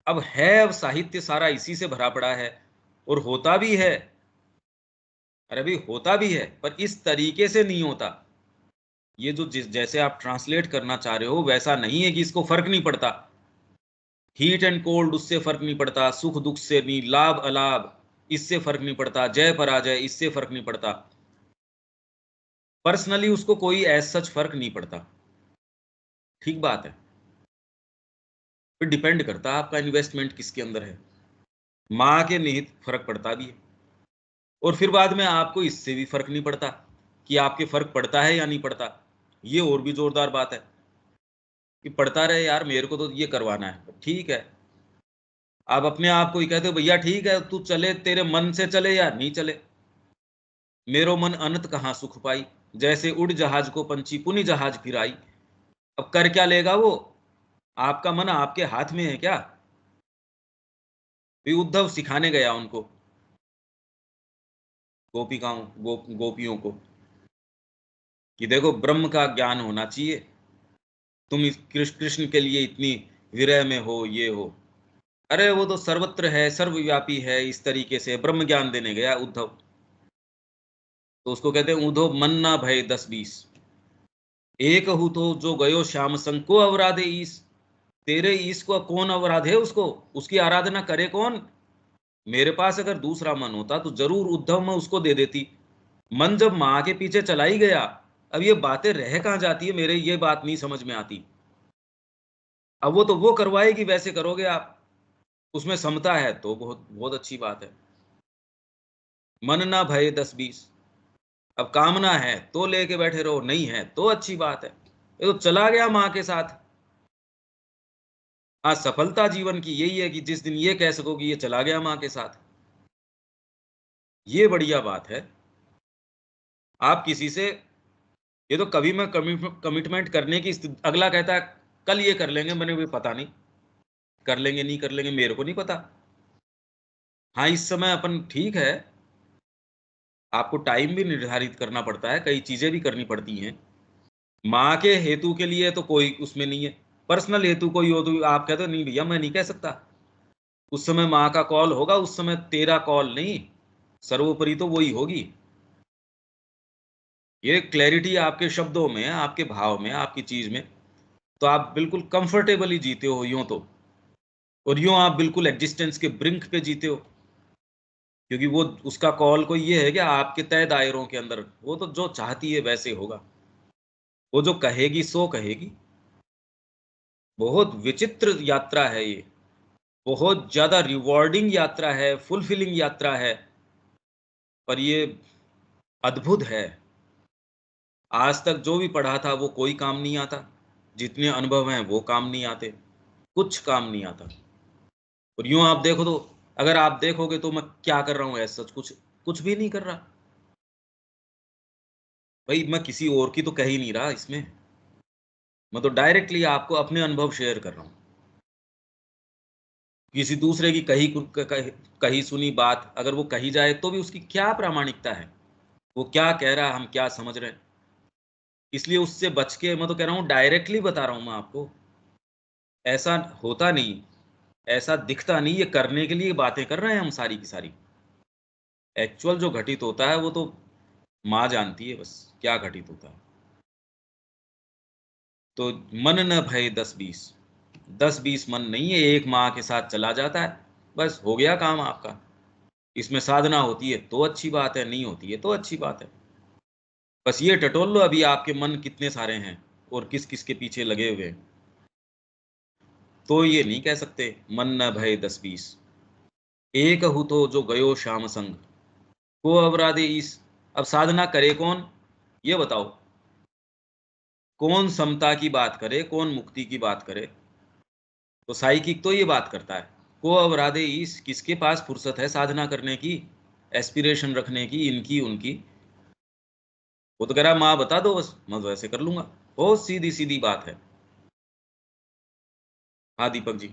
अब है, अब साहित्य सारा इसी से भरा पड़ा है, और होता भी है। अरे भाई होता भी है, पर इस तरीके से नहीं होता। ये जो जैसे आप ट्रांसलेट करना चाह रहे हो वैसा नहीं है कि इसको फर्क नहीं पड़ता, हीट एंड कोल्ड उससे फर्क नहीं पड़ता, सुख दुख से नहीं, लाभ अलाभ इससे फर्क नहीं पड़ता, जय पराजय इससे फर्क नहीं पड़ता। पर्सनली उसको कोई एज सच फर्क नहीं पड़ता। ठीक बात है। फिर डिपेंड करता है आपका इन्वेस्टमेंट किसके अंदर है। माँ के निहित फर्क पड़ता भी है, और फिर बाद में आपको इससे भी फर्क नहीं पड़ता कि आपके फर्क पड़ता है या नहीं पड़ता। ये और भी जोरदार बात है कि पड़ता रहे यार, मेरे को तो ये करवाना है, ठीक है। आप अपने आप को ही कहते हो भैया ठीक है, तू चले, तेरे मन से चले या नहीं चले, मेरो मन अनंत कहाँ सुख पाई, जैसे उड़ जहाज को पंछी पुनि जहाज फिराई। अब कर क्या लेगा वो? आपका मन आपके हाथ में है क्या? भी उद्धव सिखाने गया उनको, गोपिकाओं गोपियों को, कि देखो ब्रह्म का ज्ञान होना चाहिए, तुम इस कृष्ण के लिए इतनी विरह में हो, ये हो। अरे वो तो सर्वत्र है, सर्वव्यापी है, इस तरीके से ब्रह्म ज्ञान देने गया उद्धव। तो उसको कहते हैं उद्धव मन ना भय 10-20, एक हूं तो जो गयो श्याम संग को अवराधे ईस। तेरे ईस को कौन अवराधे, उसको उसकी आराधना करे कौन? मेरे पास अगर दूसरा मन होता तो जरूर उद्धव मैं उसको दे देती। मन जब माँ के पीछे चला ही गया, अब ये बातें रह कहाँ जाती है, मेरे ये बात नहीं समझ में आती। अब वो तो वो करवाएगी, वैसे करोगे आप, उसमें समता है तो बहुत बहुत अच्छी बात है। मन ना भय 10-20, अब कामना है तो लेके बैठे रहो, नहीं है तो अच्छी बात है, ये तो चला गया माँ के साथ। हाँ, सफलता जीवन की यही है कि जिस दिन ये कह सकोगी ये चला गया माँ के साथ, ये बढ़िया बात है। आप किसी से, ये तो कभी मैं कमिटमेंट करने की अगला कहता है कल ये कर लेंगे, मैंने भी पता नहीं कर लेंगे नहीं कर लेंगे, मेरे को नहीं पता। हाँ, इस समय अपन ठीक है, आपको टाइम भी निर्धारित करना पड़ता है, कई चीजें भी करनी पड़ती हैं। माँ के हेतु के लिए तो कोई उसमें नहीं है, पर्सनल हेतु कोई हो तो आप कहते हो नहीं भैया मैं नहीं कह सकता, उस समय माँ का कॉल होगा, उस समय तेरा कॉल नहीं, सर्वोपरि तो वही होगी। ये क्लैरिटी आपके शब्दों में, आपके भाव में, आपकी चीज में, तो आप बिल्कुल कंफर्टेबली जीते हो यूं तो, और यूं आप बिल्कुल एग्जिस्टेंस के ब्रिंक पे जीते हो, क्योंकि वो उसका कॉल कोई ये है कि आपके तय दायरों के अंदर वो तो जो चाहती है वैसे होगा, वो जो कहेगी सो कहेगी। बहुत विचित्र यात्रा है ये, बहुत ज्यादा रिवॉर्डिंग यात्रा है, फुलफिलिंग यात्रा है, पर ये अद्भुत है। आज तक जो भी पढ़ा था वो कोई काम नहीं आता, जितने अनुभव हैं वो काम नहीं आते, कुछ काम नहीं आता। और यूं आप देखो तो, अगर आप देखोगे तो मैं क्या कर रहा हूं, ऐसा सच कुछ कुछ भी नहीं कर रहा भाई, मैं किसी और की तो कह ही नहीं रहा इसमें, मैं तो डायरेक्टली आपको अपने अनुभव शेयर कर रहा हूं। किसी दूसरे की कही सुनी बात अगर वो कही जाए तो भी उसकी क्या प्रामाणिकता है, वो क्या कह रहा है, हम क्या समझ रहे हैं। इसलिए उससे बच के मैं तो कह रहा हूँ, डायरेक्टली बता रहा हूं मैं आपको, ऐसा होता नहीं, ऐसा दिखता नहीं, ये करने के लिए बातें कर रहे हैं हम सारी की सारी। एक्चुअल जो घटित होता है वो तो माँ जानती है बस क्या घटित होता है। तो मन न भय 10-20, 10-20 मन नहीं है, एक माँ के साथ चला जाता है, बस हो गया काम आपका। इसमें साधना होती है तो अच्छी बात है, नहीं होती है तो अच्छी बात है। बस ये टटोल लो अभी आपके मन कितने सारे हैं और किस किस के पीछे लगे हुए हैं, तो ये नहीं कह सकते मन न भय 10-20, एक हु तो जो गयो श्याम संग को अवराधे ईस। अब साधना करे कौन, ये बताओ। कौन समता की बात करे, कौन मुक्ति की बात करे? तो साइकिक तो ये बात करता है, को अवराधे ईश, किसके पास फुर्सत है साधना करने की, एस्पिरेशन रखने की, इनकी उनकी? वो तो कह रहा माँ बता दो बस, मैं तो ऐसे कर लूंगा। बहुत सीधी सीधी बात है। हाँ दीपक जी।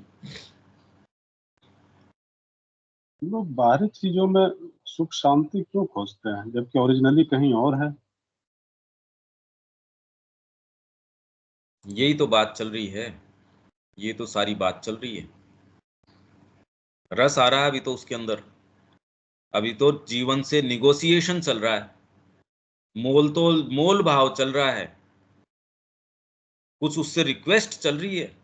लोग बाहरी चीजों में सुख शांति क्यों खोजते हैं जबकि ओरिजिनली कहीं और है? यही तो बात चल रही है, ये तो सारी बात चल रही है। रस आ रहा है अभी तो उसके अंदर, अभी तो जीवन से निगोसिएशन चल रहा है, मोल तोल मोल भाव चल रहा है, कुछ उससे रिक्वेस्ट चल रही है।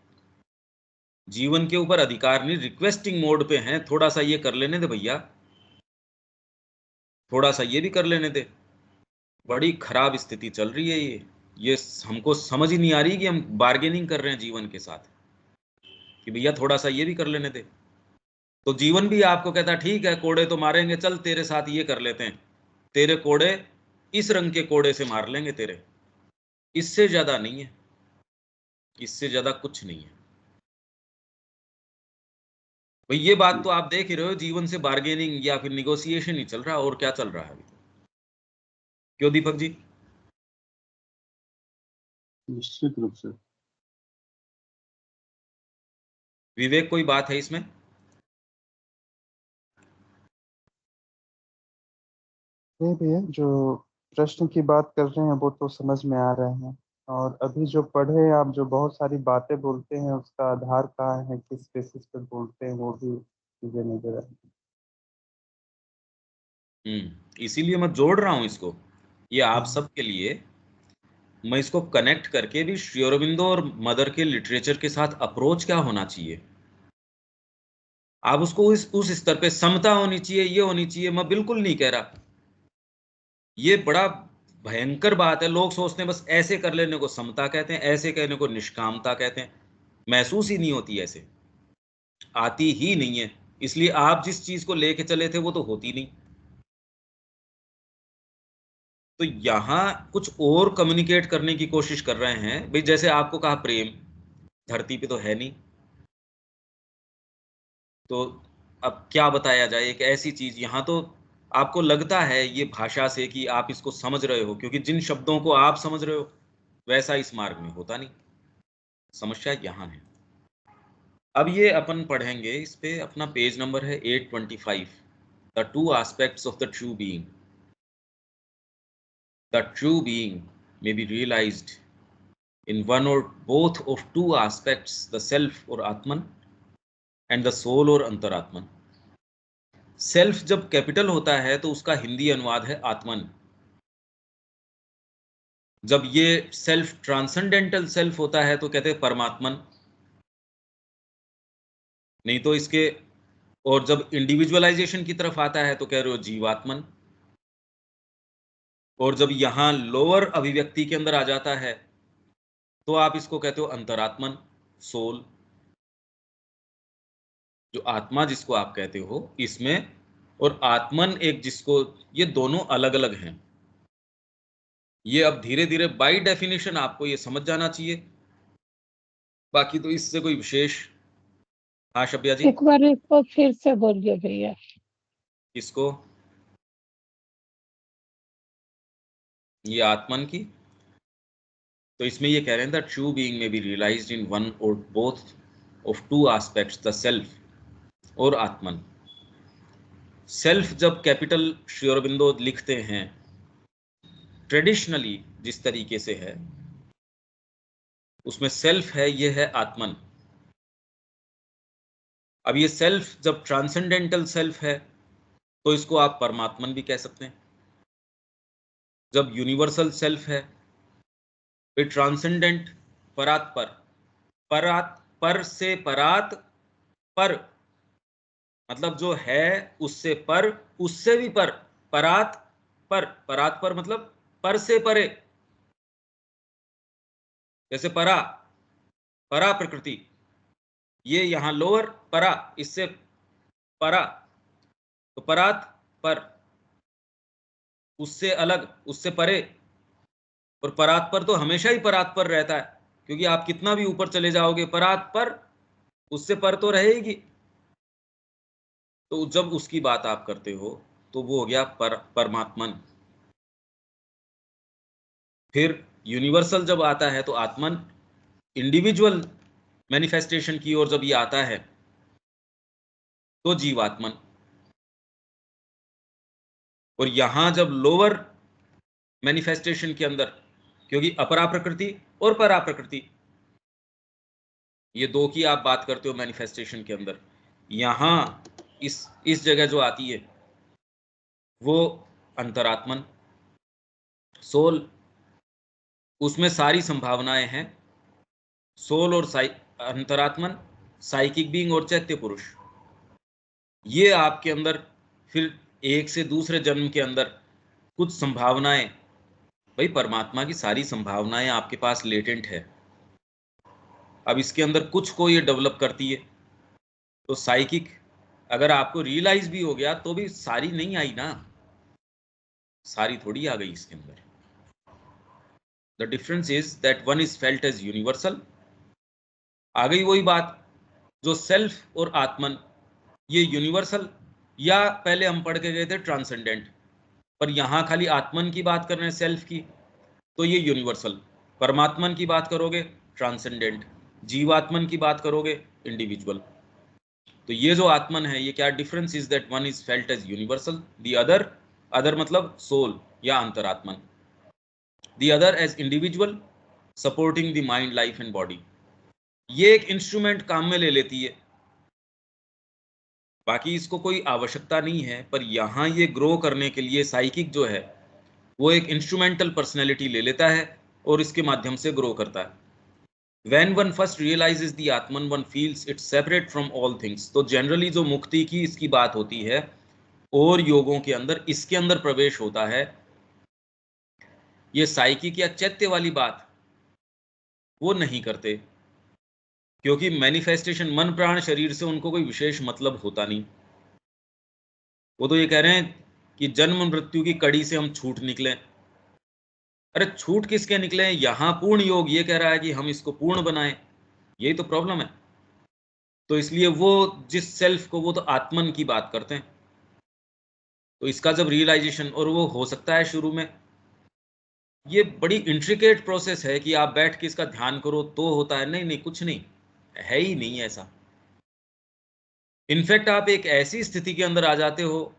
जीवन के ऊपर अधिकार नहीं, रिक्वेस्टिंग मोड पे हैं, थोड़ा सा ये कर लेने दे भैया, थोड़ा सा ये भी कर लेने दे। बड़ी खराब स्थिति चल रही है ये हमको समझ ही नहीं आ रही कि हम बार्गेनिंग कर रहे हैं जीवन के साथ, कि भैया थोड़ा सा ये भी कर लेने दे। तो जीवन भी आपको कहता ठीक है, कोड़े तो मारेंगे, चल तेरे साथ ये कर लेते हैं, तेरे कोड़े इस रंग के कोड़े से मार लेंगे तेरे, इससे ज्यादा नहीं है, इससे ज्यादा कुछ नहीं है भाई। ये बात तो आप देख ही रहे हो, जीवन से बार्गेनिंग या फिर निगोसिएशन ही चल रहा है, और क्या चल रहा है अभी? क्यों दीपक जी? निश्चित रूप से। विवेक कोई बात है इसमें? नहीं भैया, जो प्रश्न की बात कर रहे हैं वो तो समझ में आ रहे हैं। और अभी जो पढ़े आप, जो बहुत सारी बातें बोलते हैं, उसका आधार कहाँ है, किस बेसिस पे बोलते हैं, वो भी मुझे नजर आए। इसीलिए मैं जोड़ रहा हूं इसको, ये आप सबके लिए। मैं इसको कनेक्ट करके भी श्री अरबिंदो और मदर के लिटरेचर के साथ अप्रोच क्या होना चाहिए, आप उसको उस स्तर पे समता होनी चाहिए, ये होनी चाहिए, मैं बिल्कुल नहीं कह रहा। ये बड़ा भयंकर बात है, लोग सोचते हैं बस ऐसे कर लेने को समता कहते हैं, ऐसे कहने को निष्कामता कहते हैं। महसूस ही नहीं होती, ऐसे आती ही नहीं है, इसलिए आप जिस चीज को लेके चले थे वो तो होती नहीं। तो यहां कुछ और कम्युनिकेट करने की कोशिश कर रहे हैं भाई, जैसे आपको कहा प्रेम धरती पे तो है नहीं, तो अब क्या बताया जाए एक ऐसी चीज। यहां तो आपको लगता है ये भाषा से कि आप इसको समझ रहे हो, क्योंकि जिन शब्दों को आप समझ रहे हो वैसा इस मार्ग में होता नहीं। समस्या यहां है। अब ये अपन पढ़ेंगे, इस पे अपना पेज नंबर है 825, the two aspects of the true being. The true being may be realized in one or both of two aspects, the self or atman and the soul or antaratman. Self जब capital होता है तो उसका हिंदी अनुवाद है आत्मन। जब ये सेल्फ ट्रांसेंडेंटल सेल्फ होता है तो कहते हैं परमात्मन। नहीं तो इसके, और जब इंडिविजुअलाइजेशन की तरफ आता है तो कह रहे हो जीवात्मन। और जब यहां लोअर अभिव्यक्ति के अंदर आ जाता है तो आप इसको कहते हो अंतरात्मन, सोल। जो आत्मा जिसको आप कहते हो इसमें, और आत्मन एक जिसको, ये दोनों अलग अलग हैं। ये अब धीरे धीरे बाय डेफिनेशन आपको ये समझ जाना चाहिए, बाकी तो इससे कोई विशेष। हाँ शब्या जी। एक बार इसको फिर से बोलिए भैया। इसको, ये आत्मन की, तो इसमें ये कह रहे हैं दैट ट्रू बीइंग में बी रियलाइज्ड इन वन और both of two aspects, the self or Atman. Self जब कैपिटल श्री अरबिंदो लिखते हैं ट्रेडिशनली जिस तरीके से है, उसमें सेल्फ है, ये है आत्मन। अब ये सेल्फ जब ट्रांसेंडेंटल सेल्फ है तो इसको आप परमात्मन भी कह सकते हैं। जब यूनिवर्सल सेल्फ है, फिर ट्रांसेंडेंट, परात पर, परात पर से परात पर, मतलब जो है उससे पर, उससे भी पर, परात पर, परात पर मतलब पर से परे। जैसे परा, परा प्रकृति, ये यहां लोअर परा, इससे परा, तो परात पर, उससे अलग, उससे परे। और परात्पर तो हमेशा ही परात्पर रहता है, क्योंकि आप कितना भी ऊपर चले जाओगे परात्पर उससे पर तो रहेगी। तो जब उसकी बात आप करते हो तो वो हो गया परमात्मन। फिर यूनिवर्सल जब आता है तो आत्मन, इंडिविजुअल मैनिफेस्टेशन की ओर जब ये आता है तो जीवात्मन। और यहां जब लोअर मैनिफेस्टेशन के अंदर, क्योंकि अपरा प्रकृति और परा प्रकृति ये दो की आप बात करते हो मैनिफेस्टेशन के अंदर, यहां इस जगह जो आती है वो अंतरात्मन, सोल, उसमें सारी संभावनाएं हैं। सोल और अंतरात्मन, साइकिक बीइंग और चैत्य पुरुष, ये आपके अंदर फिर एक से दूसरे जन्म के अंदर कुछ संभावनाएं, भाई परमात्मा की सारी संभावनाएं आपके पास लेटेंट है। अब इसके अंदर कुछ को ये डेवलप करती है, तो साइकिक अगर आपको रियलाइज भी हो गया तो भी सारी नहीं आई ना, सारी थोड़ी आ गई इसके अंदर। The difference is that one is felt as universal. आ गई वही बात, जो सेल्फ और आत्मन ये यूनिवर्सल, या पहले हम पढ़ के गए थे ट्रांसेंडेंट, पर यहां खाली आत्मन की बात कर रहे हैं सेल्फ की, तो ये यूनिवर्सल। परमात्मन की बात करोगे ट्रांसेंडेंट, जीवात्मन की बात करोगे इंडिविजुअल। तो ये जो आत्मन है, ये क्या difference is that one is felt as universal, the other मतलब सोल या antaratman, the other as individual supporting the mind life and body. ये एक इंस्ट्रूमेंट काम में ले लेती है, बाकी इसको कोई आवश्यकता नहीं है, पर यहां ये ग्रो करने के लिए साइकिक जो है वो एक इंस्ट्रूमेंटल पर्सनैलिटी ले लेता है और इसके माध्यम से ग्रो करता है। When one first realizes the Atman, one feels it's separate from all things। तो जनरली जो मुक्ति की इसकी बात होती है और योगों के अंदर इसके अंदर प्रवेश होता है, ये साइकिक या चैत्य वाली बात वो नहीं करते, क्योंकि मैनिफेस्टेशन मन प्राण शरीर से उनको कोई विशेष मतलब होता नहीं। वो तो ये कह रहे हैं कि जन्म मृत्यु की कड़ी से हम छूट निकले। अरे छूट किसके निकले? यहां पूर्ण योग ये कह रहा है कि हम इसको पूर्ण बनाएं, यही तो प्रॉब्लम है। तो इसलिए वो जिस सेल्फ को, वो तो आत्मन की बात करते हैं। तो इसका जब रियलाइजेशन, और वो हो सकता है शुरू में, ये बड़ी इंट्रिकेट प्रोसेस है कि आप बैठ के इसका ध्यान करो तो होता है, नहीं नहीं कुछ नहीं है, ही नहीं ऐसा। इनफैक्ट आप एक ऐसी स्थिति के अंदर आ जाते हो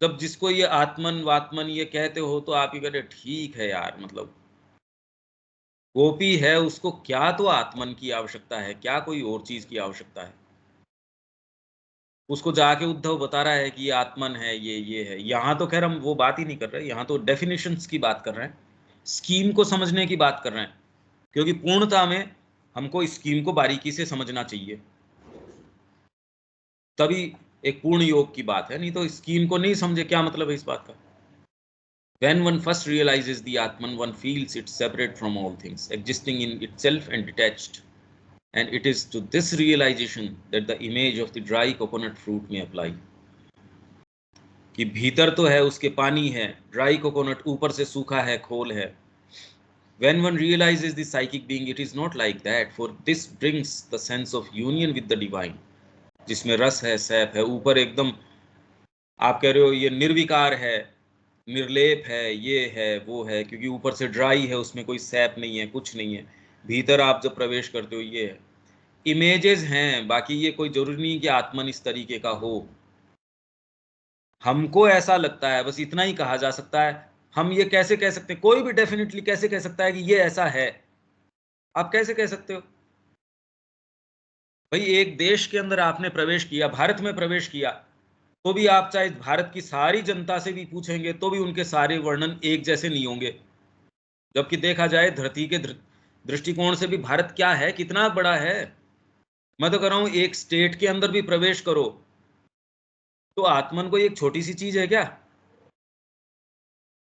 जब जिसको ये आत्मन वात्मन ये कहते हो तो आप ये कहते ठीक है यार, मतलब गोपी है उसको क्या तो आत्मन की आवश्यकता है, क्या कोई और चीज की आवश्यकता है। उसको जाके उद्धव बता रहा है कि ये आत्मन है, ये है। यहां तो खैर हम वो बात ही नहीं कर रहे, यहां तो डेफिनेशंस की बात कर रहे हैं, स्कीम को समझने की बात कर रहे हैं, क्योंकि पूर्णता में हमको स्कीम को बारीकी से समझना चाहिए, तभी एक पूर्ण योग की बात है। नहीं तो स्कीम को नहीं समझे क्या मतलब है इस बात का। When one first realizes the Atman, one feels it separate from all things, existing in itself and detached. And it is to this realization that the image of the dry coconut fruit may apply। कि भीतर तो है उसके पानी है, dry coconut ऊपर से सूखा है, खोल है। When one realizes the psychic being, it is not like that, for this brings the sense of union with the divine, जिसमें रस है, सैप है, ऊपर एकदम आप कह रहे हो ये निर्विकार है, निर्लेप है, ये है वो है, क्योंकि ऊपर से ड्राई है, उसमें कोई सैप नहीं है, कुछ नहीं है। भीतर आप जब प्रवेश करते हो ये है, इमेजेस हैं, बाकी ये कोई जरूरी नहीं कि आत्मन इस तरीके का हो। हमको ऐसा लगता है, बस इतना ही कहा जा सकता है। हम ये कैसे कह सकते हैं, कोई भी डेफिनेटली कैसे कह सकता है कि ये ऐसा है? आप कैसे कह सकते हो भाई? एक देश के अंदर आपने प्रवेश किया, भारत में प्रवेश किया, तो भी आप चाहे भारत की सारी जनता से भी पूछेंगे तो भी उनके सारे वर्णन एक जैसे नहीं होंगे। जबकि देखा जाए धरती के दृष्टिकोण से भी भारत क्या है, कितना बड़ा है। मैं तो कह रहा हूं एक स्टेट के अंदर भी प्रवेश करो तो आत्मन कोई एक छोटी सी चीज है क्या?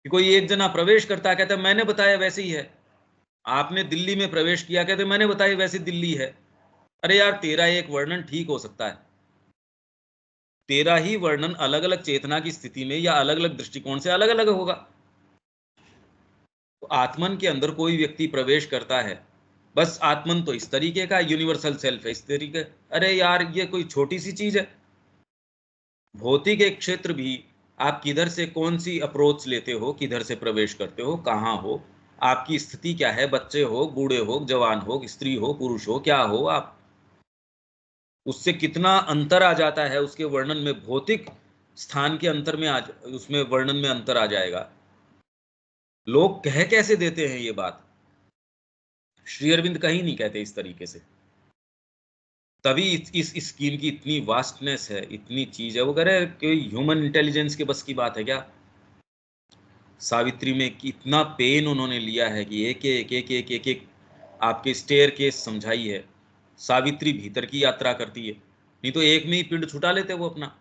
कि कोई एक जना प्रवेश करता है, कहता है मैंने बताया वैसे ही है। आपने दिल्ली में प्रवेश किया, कहते मैंने बताया वैसे दिल्ली है। अरे यार, तेरा एक वर्णन ठीक हो सकता है, तेरा ही वर्णन अलग अलग चेतना की स्थिति में या अलग अलग दृष्टिकोण से अलग अलग होगा। तो आत्मन के अंदर कोई व्यक्ति प्रवेश करता है, बस आत्मन तो इस तरीके का यूनिवर्सल सेल्फ है, इस तरीके, अरे यार ये कोई छोटी सी चीज है। भौतिक एक क्षेत्र भी आप किधर से कौन सी अप्रोच लेते हो, किधर से प्रवेश करते हो, कहाँ हो, आपकी स्थिति क्या है, बच्चे हो, बूढ़े हो, जवान हो, स्त्री हो, पुरुष हो, क्या हो आप, उससे कितना अंतर आ जाता है, उसके वर्णन में, भौतिक स्थान के अंतर में उसमें वर्णन में अंतर आ जाएगा। लोग कह कैसे देते हैं ये बात, श्री अरविंद कहीं नहीं कहते इस तरीके से। तभी इस स्कीम की इतनी वास्टनेस है, इतनी चीज है। वो कह रहे कि ह्यूमन इंटेलिजेंस के बस की बात है क्या? सावित्री में कितना पेन उन्होंने लिया है कि एक एक एक एक एक एक आपके स्टेयर केस समझाई है। सावित्री भीतर की यात्रा करती है, नहीं तो एक में ही पिंड छुटा लेते वो अपना,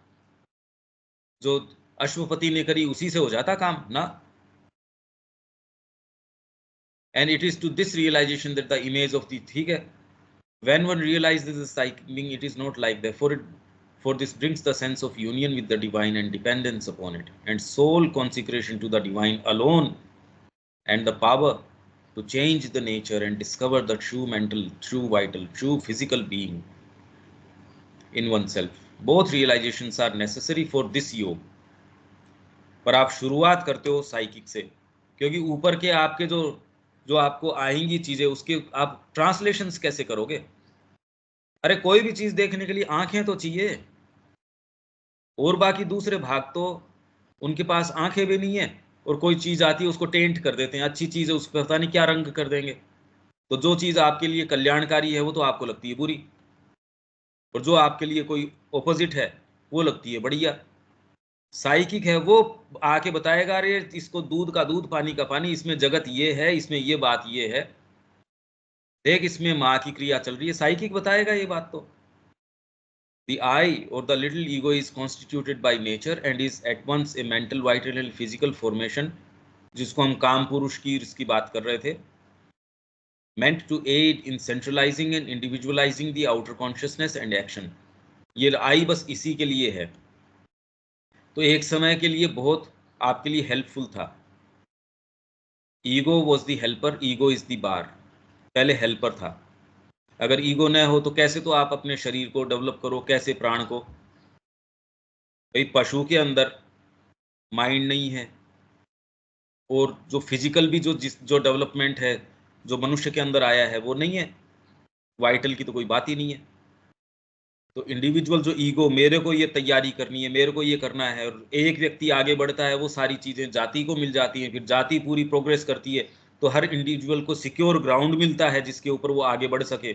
जो अश्वपति ने करी उसी से हो जाता काम ना। And it is to this realisation that the image of the, ठीक है, when one realizes the psychic being, it is not like that, for this brings the sense of union with the divine and dependence upon it, and soul consecration to the divine alone, and the power to change the nature and discover the true mental, true vital, true physical being in oneself. Both realizations are necessary for this yoga. पर आप शुरुआत करते हो psychic से, क्योंकि ऊपर के आपके जो जो आपको आएंगी चीजें, उसके आप ट्रांसलेशंस कैसे करोगे? अरे कोई भी चीज देखने के लिए आंखें तो चाहिए, और बाकी दूसरे भाग तो उनके पास आंखें भी नहीं है, और कोई चीज आती है उसको टेंट कर देते हैं, अच्छी चीज है उसको पता नहीं क्या रंग कर देंगे। तो जो चीज आपके लिए कल्याणकारी है वो तो आपको लगती है बुरी, और जो आपके लिए कोई ऑपोजिट है वो लगती है बढ़िया। साइकिक है वो आके बताएगा, अरे इसको दूध का दूध, पानी का पानी, इसमें जगत ये है, इसमें ये बात ये है, देख इसमें माँ की क्रिया चल रही है, साइकिक बताएगा ये बात। तो the I or the little ego is constituted by nature and is at once a mental, vital and physical formation, जिसको हम काम पुरुष की इसकी बात कर रहे थे, meant to aid in centralizing and individualizing the outer consciousness and action। ये I बस इसी के लिए है। तो एक समय के लिए बहुत आपके लिए हेल्पफुल था। Ego was the helper, ego is the bar. पहले हेल्पर था, अगर ईगो न हो तो कैसे तो आप अपने शरीर को डेवलप करो, कैसे प्राण को? भाई पशु के अंदर माइंड नहीं है, और जो फिजिकल भी जो डेवलपमेंट है जो मनुष्य के अंदर आया है वो नहीं है, वाइटल की तो कोई बात ही नहीं है। तो इंडिविजुअल जो ईगो, मेरे को ये तैयारी करनी है, मेरे को ये करना है, और एक व्यक्ति आगे बढ़ता है, वो सारी चीज़ें जाति को मिल जाती हैं, फिर जाति पूरी प्रोग्रेस करती है, तो हर इंडिविजुअल को सिक्योर ग्राउंड मिलता है जिसके ऊपर वो आगे बढ़ सके।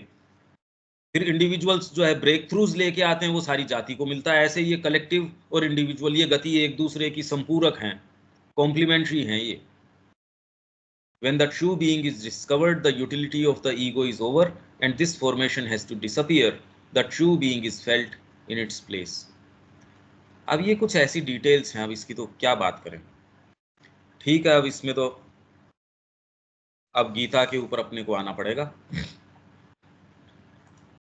फिर इंडिविजुअल्स जो है ब्रेक थ्रूज लेके आते हैं, वो सारी जाति को मिलता है। ऐसे ये कलेक्टिव और इंडिविजुअल, ये गति एक दूसरे की संपूरक हैं, कॉम्प्लीमेंट्री हैं ये। When the true being is discovered, the utility of the ego is over and this formation has to disappear. The true being is felt in its place. अब ये कुछ ऐसी डिटेल्स हैं, अब इसकी तो क्या बात करें। ठीक है, अब इसमें तो अब गीता के ऊपर अपने को आना पड़ेगा।